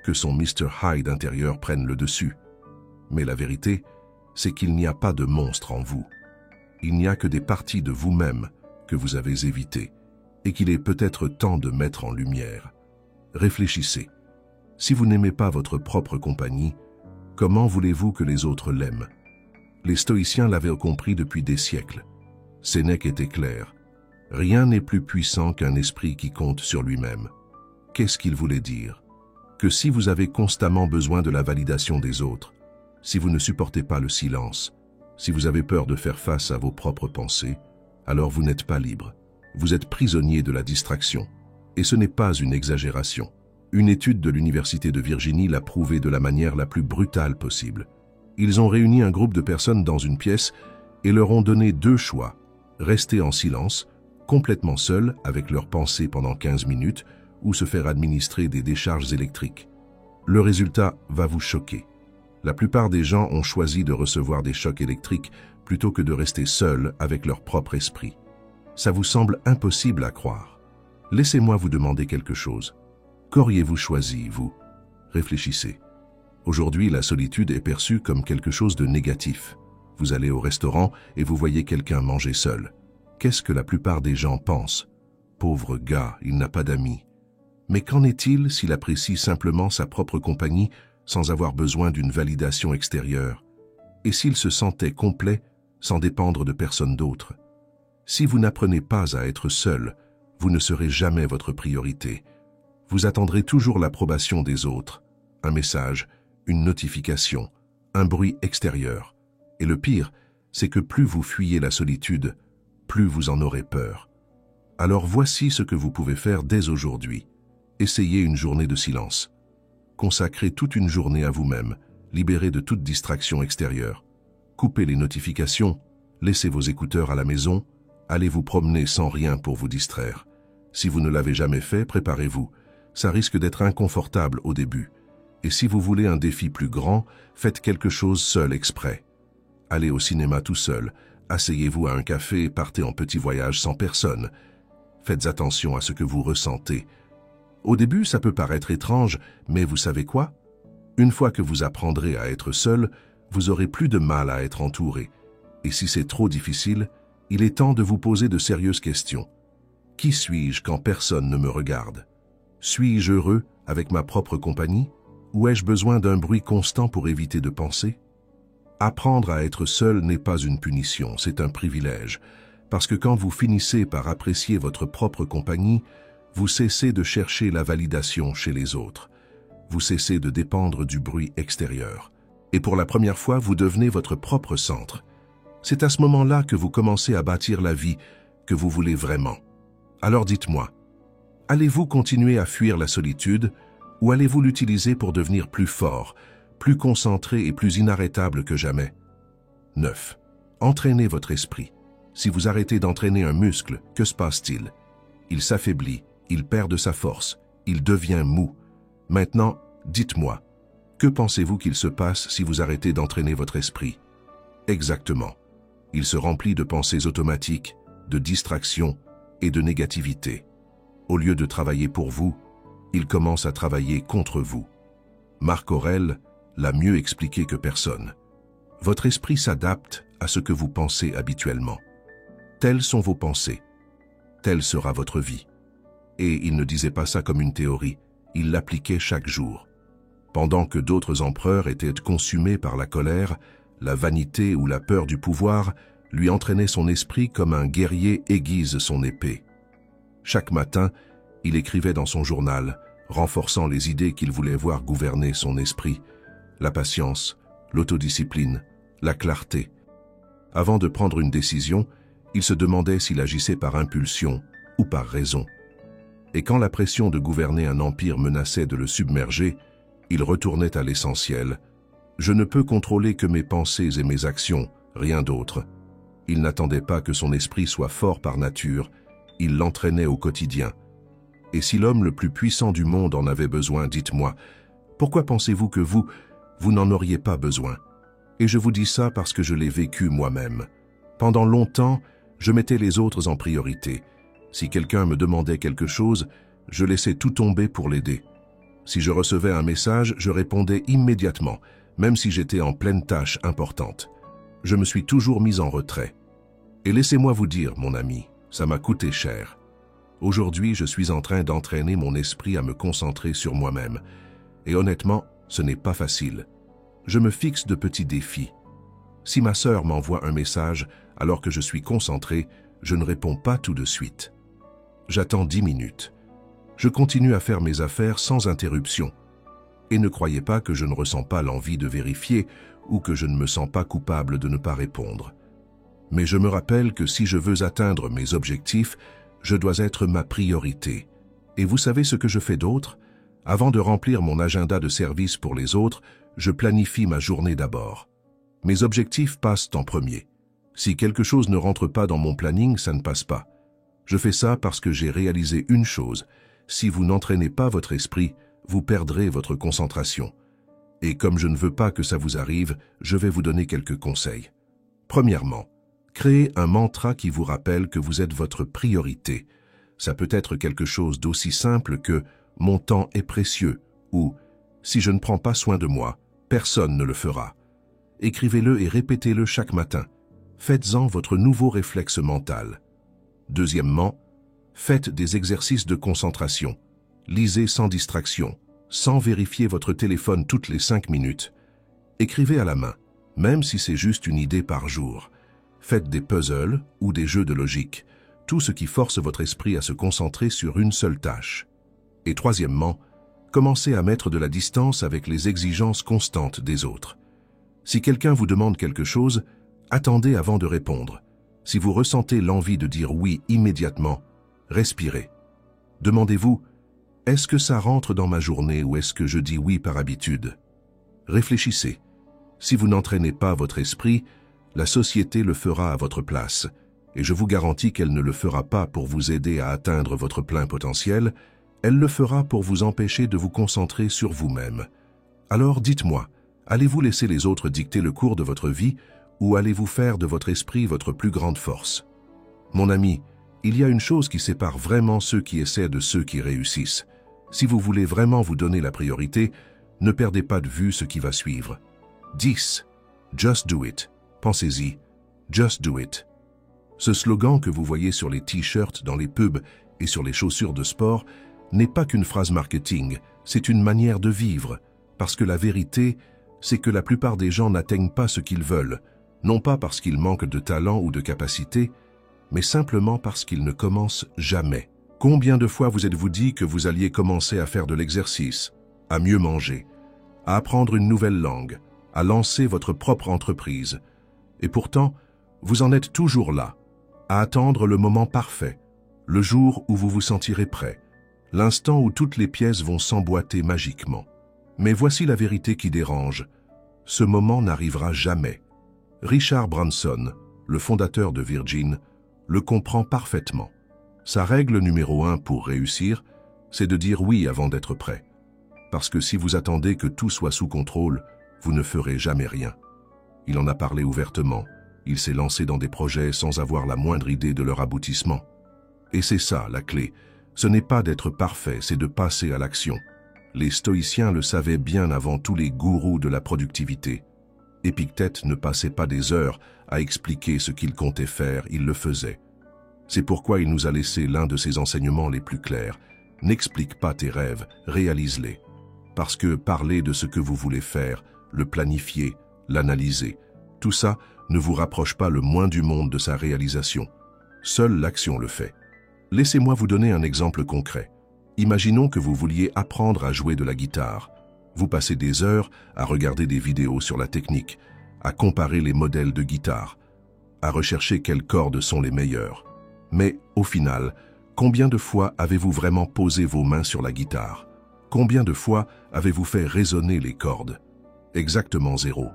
que son Mr Hyde intérieur prenne le dessus. Mais la vérité, c'est qu'il n'y a pas de monstre en vous. Il n'y a que des parties de vous-même que vous avez évitées et qu'il est peut-être temps de mettre en lumière. Réfléchissez. Si vous n'aimez pas votre propre compagnie, comment voulez-vous que les autres l'aiment? Les stoïciens l'avaient compris depuis des siècles. Sénèque était clair. Rien n'est plus puissant qu'un esprit qui compte sur lui-même. Qu'est-ce qu'il voulait dire? Que si vous avez constamment besoin de la validation des autres, si vous ne supportez pas le silence, si vous avez peur de faire face à vos propres pensées, alors vous n'êtes pas libre. Vous êtes prisonnier de la distraction. Et ce n'est pas une exagération. Une étude de l'Université de Virginie l'a prouvé de la manière la plus brutale possible. Ils ont réuni un groupe de personnes dans une pièce et leur ont donné 2 choix. Rester en silence, complètement seuls avec leurs pensées pendant 15 minutes, ou se faire administrer des décharges électriques. Le résultat va vous choquer. La plupart des gens ont choisi de recevoir des chocs électriques plutôt que de rester seuls avec leur propre esprit. Ça vous semble impossible à croire. Laissez-moi vous demander quelque chose. Qu'auriez-vous choisi, vous? Réfléchissez. Aujourd'hui, la solitude est perçue comme quelque chose de négatif. Vous allez au restaurant et vous voyez quelqu'un manger seul. Qu'est-ce que la plupart des gens pensent? Pauvre gars, il n'a pas d'amis. Mais qu'en est-il s'il apprécie simplement sa propre compagnie sans avoir besoin d'une validation extérieure? Et s'il se sentait complet sans dépendre de personne d'autre? Si vous n'apprenez pas à être seul, vous ne serez jamais votre priorité. Vous attendrez toujours l'approbation des autres, un message, une notification, un bruit extérieur. Et le pire, c'est que plus vous fuyez la solitude, plus vous en aurez peur. Alors voici ce que vous pouvez faire dès aujourd'hui. Essayez une journée de silence. Consacrez toute une journée à vous-même, libérez de toute distraction extérieure. Coupez les notifications, laissez vos écouteurs à la maison, allez vous promener sans rien pour vous distraire. Si vous ne l'avez jamais fait, préparez-vous. Ça risque d'être inconfortable au début. Et si vous voulez un défi plus grand, faites quelque chose seul exprès. Allez au cinéma tout seul, asseyez-vous à un café et partez en petit voyage sans personne. Faites attention à ce que vous ressentez. Au début, ça peut paraître étrange, mais vous savez quoi? Une fois que vous apprendrez à être seul, vous aurez plus de mal à être entouré. Et si c'est trop difficile, il est temps de vous poser de sérieuses questions. Qui suis-je quand personne ne me regarde? Suis-je heureux avec ma propre compagnie? Ou ai-je besoin d'un bruit constant pour éviter de penser? Apprendre à être seul n'est pas une punition, c'est un privilège. Parce que quand vous finissez par apprécier votre propre compagnie, vous cessez de chercher la validation chez les autres. Vous cessez de dépendre du bruit extérieur. Et pour la première fois, vous devenez votre propre centre. C'est à ce moment-là que vous commencez à bâtir la vie que vous voulez vraiment. Alors dites-moi, allez-vous continuer à fuir la solitude ou allez-vous l'utiliser pour devenir plus fort, plus concentré et plus inarrêtable que jamais? 9. Entraînez votre esprit. Si vous arrêtez d'entraîner un muscle, que se passe-t-il? Il s'affaiblit, il perd de sa force, il devient mou. Maintenant, dites-moi, que pensez-vous qu'il se passe si vous arrêtez d'entraîner votre esprit? Exactement. Il se remplit de pensées automatiques, de distractions et de négativité. Au lieu de travailler pour vous, il commence à travailler contre vous. Marc Aurèle l'a mieux expliqué que personne. Votre esprit s'adapte à ce que vous pensez habituellement. Telles sont vos pensées. Telle sera votre vie. Et il ne disait pas ça comme une théorie, il l'appliquait chaque jour. Pendant que d'autres empereurs étaient consumés par la colère, la vanité ou la peur du pouvoir lui entraînaient son esprit comme un guerrier aiguise son épée. Chaque matin, il écrivait dans son journal, renforçant les idées qu'il voulait voir gouverner son esprit, la patience, l'autodiscipline, la clarté. Avant de prendre une décision, il se demandait s'il agissait par impulsion ou par raison. Et quand la pression de gouverner un empire menaçait de le submerger, il retournait à l'essentiel. Je ne peux contrôler que mes pensées et mes actions, rien d'autre. Il n'attendait pas que son esprit soit fort par nature, il l'entraînait au quotidien. Et si l'homme le plus puissant du monde en avait besoin, dites-moi, pourquoi pensez-vous que vous n'en auriez pas besoin? Et je vous dis ça parce que je l'ai vécu moi-même. Pendant longtemps, je mettais les autres en priorité. Si quelqu'un me demandait quelque chose, je laissais tout tomber pour l'aider. Si je recevais un message, je répondais immédiatement, même si j'étais en pleine tâche importante. Je me suis toujours mis en retrait. Et laissez-moi vous dire, mon ami, ça m'a coûté cher. Aujourd'hui, je suis en train d'entraîner mon esprit à me concentrer sur moi-même. Et honnêtement, ce n'est pas facile. Je me fixe de petits défis. Si ma sœur m'envoie un message alors que je suis concentré, je ne réponds pas tout de suite. J'attends 10 minutes. Je continue à faire mes affaires sans interruption. Et ne croyez pas que je ne ressens pas l'envie de vérifier ou que je ne me sens pas coupable de ne pas répondre. Mais je me rappelle que si je veux atteindre mes objectifs, je dois être ma priorité. Et vous savez ce que je fais d'autre? Avant de remplir mon agenda de service pour les autres, je planifie ma journée d'abord. Mes objectifs passent en premier. Si quelque chose ne rentre pas dans mon planning, ça ne passe pas. Je fais ça parce que j'ai réalisé une chose. Si vous n'entraînez pas votre esprit, vous perdrez votre concentration. Et comme je ne veux pas que ça vous arrive, je vais vous donner quelques conseils. Premièrement, créez un mantra qui vous rappelle que vous êtes votre priorité. Ça peut être quelque chose d'aussi simple que « mon temps est précieux » ou « si je ne prends pas soin de moi, personne ne le fera ». Écrivez-le et répétez-le chaque matin. Faites-en votre nouveau réflexe mental. Deuxièmement, faites des exercices de concentration. Lisez sans distraction, sans vérifier votre téléphone toutes les 5 minutes. Écrivez à la main, même si c'est juste une idée par jour. Faites des puzzles ou des jeux de logique, tout ce qui force votre esprit à se concentrer sur une seule tâche. Et troisièmement, commencez à mettre de la distance avec les exigences constantes des autres. Si quelqu'un vous demande quelque chose, attendez avant de répondre. Si vous ressentez l'envie de dire oui immédiatement, respirez. Demandez-vous, est-ce que ça rentre dans ma journée ou est-ce que je dis oui par habitude? Réfléchissez. Si vous n'entraînez pas votre esprit, la société le fera à votre place, et je vous garantis qu'elle ne le fera pas pour vous aider à atteindre votre plein potentiel, elle le fera pour vous empêcher de vous concentrer sur vous-même. Alors dites-moi, allez-vous laisser les autres dicter le cours de votre vie ou allez-vous faire de votre esprit votre plus grande force? Mon ami, il y a une chose qui sépare vraiment ceux qui essaient de ceux qui réussissent. Si vous voulez vraiment vous donner la priorité, ne perdez pas de vue ce qui va suivre. 10. Just do it. Pensez-y. Just do it. Ce slogan que vous voyez sur les t-shirts, dans les pubs et sur les chaussures de sport n'est pas qu'une phrase marketing, c'est une manière de vivre. Parce que la vérité, c'est que la plupart des gens n'atteignent pas ce qu'ils veulent, non pas parce qu'ils manquent de talent ou de capacité, mais simplement parce qu'ils ne commencent jamais. Combien de fois vous êtes-vous dit que vous alliez commencer à faire de l'exercice, à mieux manger, à apprendre une nouvelle langue, à lancer votre propre entreprise? Et pourtant, vous en êtes toujours là, à attendre le moment parfait, le jour où vous vous sentirez prêt, l'instant où toutes les pièces vont s'emboîter magiquement. Mais voici la vérité qui dérange. Ce moment n'arrivera jamais. Richard Branson, le fondateur de Virgin, le comprend parfaitement. Sa règle numéro 1 pour réussir, c'est de dire oui avant d'être prêt. Parce que si vous attendez que tout soit sous contrôle, vous ne ferez jamais rien. Il en a parlé ouvertement. Il s'est lancé dans des projets sans avoir la moindre idée de leur aboutissement. Et c'est ça, la clé. Ce n'est pas d'être parfait, c'est de passer à l'action. Les stoïciens le savaient bien avant tous les gourous de la productivité. Épictète ne passait pas des heures à expliquer ce qu'il comptait faire, il le faisait. C'est pourquoi il nous a laissé l'un de ses enseignements les plus clairs. N'explique pas tes rêves, réalise-les. Parce que parler de ce que vous voulez faire, le planifier, l'analyser, tout ça ne vous rapproche pas le moins du monde de sa réalisation. Seule l'action le fait. Laissez-moi vous donner un exemple concret. Imaginons que vous vouliez apprendre à jouer de la guitare. Vous passez des heures à regarder des vidéos sur la technique, à comparer les modèles de guitare, à rechercher quelles cordes sont les meilleures. Mais, au final, combien de fois avez-vous vraiment posé vos mains sur la guitare? Combien de fois avez-vous fait résonner les cordes? Exactement 0.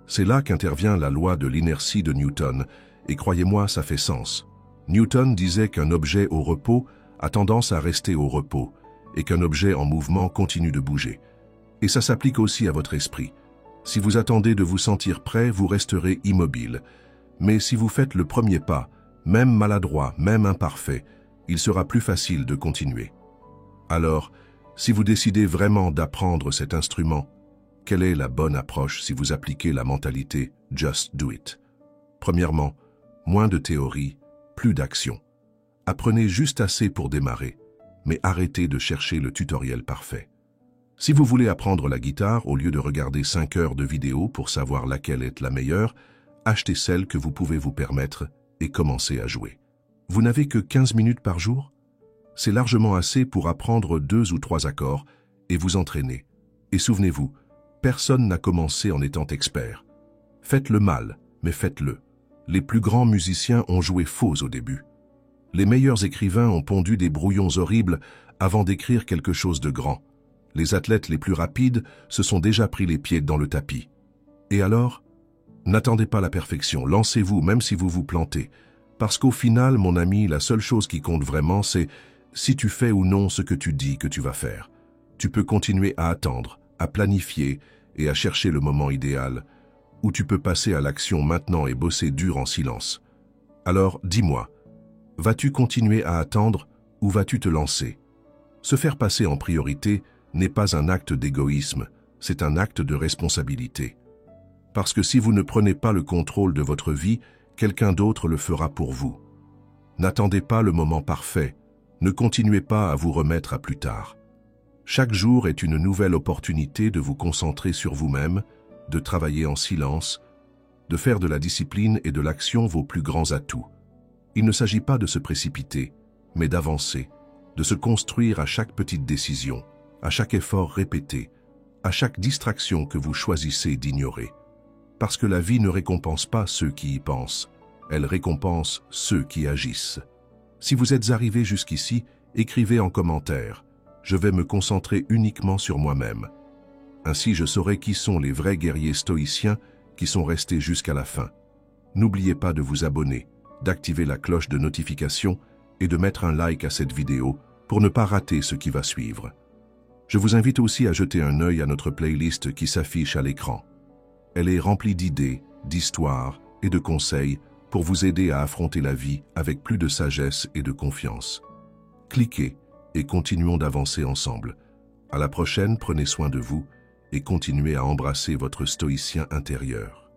C'est là qu'intervient la loi de l'inertie de Newton, et croyez-moi, ça fait sens. Newton disait qu'un objet au repos a tendance à rester au repos, et qu'un objet en mouvement continue de bouger. Et ça s'applique aussi à votre esprit. Si vous attendez de vous sentir prêt, vous resterez immobile. Mais si vous faites le premier pas, même maladroit, même imparfait, il sera plus facile de continuer. Alors, si vous décidez vraiment d'apprendre cet instrument, quelle est la bonne approche si vous appliquez la mentalité « just do it ». Premièrement, moins de théorie, plus d'action. Apprenez juste assez pour démarrer, mais arrêtez de chercher le tutoriel parfait. Si vous voulez apprendre la guitare, au lieu de regarder 5 heures de vidéos pour savoir laquelle est la meilleure, achetez celle que vous pouvez vous permettre et commencez à jouer. Vous n'avez que 15 minutes par jour? C'est largement assez pour apprendre 2 ou 3 accords et vous entraîner. Et souvenez-vous, personne n'a commencé en étant expert. Faites-le mal, mais faites-le. Les plus grands musiciens ont joué faux au début. Les meilleurs écrivains ont pondu des brouillons horribles avant d'écrire quelque chose de grand. Les athlètes les plus rapides se sont déjà pris les pieds dans le tapis. Et alors? N'attendez pas la perfection, lancez-vous même si vous vous plantez. Parce qu'au final, mon ami, la seule chose qui compte vraiment, c'est si tu fais ou non ce que tu dis que tu vas faire. Tu peux continuer à attendre, à planifier et à chercher le moment idéal, ou tu peux passer à l'action maintenant et bosser dur en silence. Alors, dis-moi, vas-tu continuer à attendre ou vas-tu te lancer? Se faire passer en priorité n'est pas un acte d'égoïsme, c'est un acte de responsabilité. Parce que si vous ne prenez pas le contrôle de votre vie, quelqu'un d'autre le fera pour vous. N'attendez pas le moment parfait, ne continuez pas à vous remettre à plus tard. Chaque jour est une nouvelle opportunité de vous concentrer sur vous-même, de travailler en silence, de faire de la discipline et de l'action vos plus grands atouts. Il ne s'agit pas de se précipiter, mais d'avancer, de se construire à chaque petite décision, à chaque effort répété, à chaque distraction que vous choisissez d'ignorer. Parce que la vie ne récompense pas ceux qui y pensent, elle récompense ceux qui agissent. Si vous êtes arrivé jusqu'ici, écrivez en commentaire « Je vais me concentrer uniquement sur moi-même ». Ainsi je saurai qui sont les vrais guerriers stoïciens qui sont restés jusqu'à la fin. N'oubliez pas de vous abonner, d'activer la cloche de notification et de mettre un like à cette vidéo pour ne pas rater ce qui va suivre. Je vous invite aussi à jeter un œil à notre playlist qui s'affiche à l'écran. Elle est remplie d'idées, d'histoires et de conseils pour vous aider à affronter la vie avec plus de sagesse et de confiance. Cliquez et continuons d'avancer ensemble. À la prochaine, prenez soin de vous et continuez à embrasser votre stoïcien intérieur.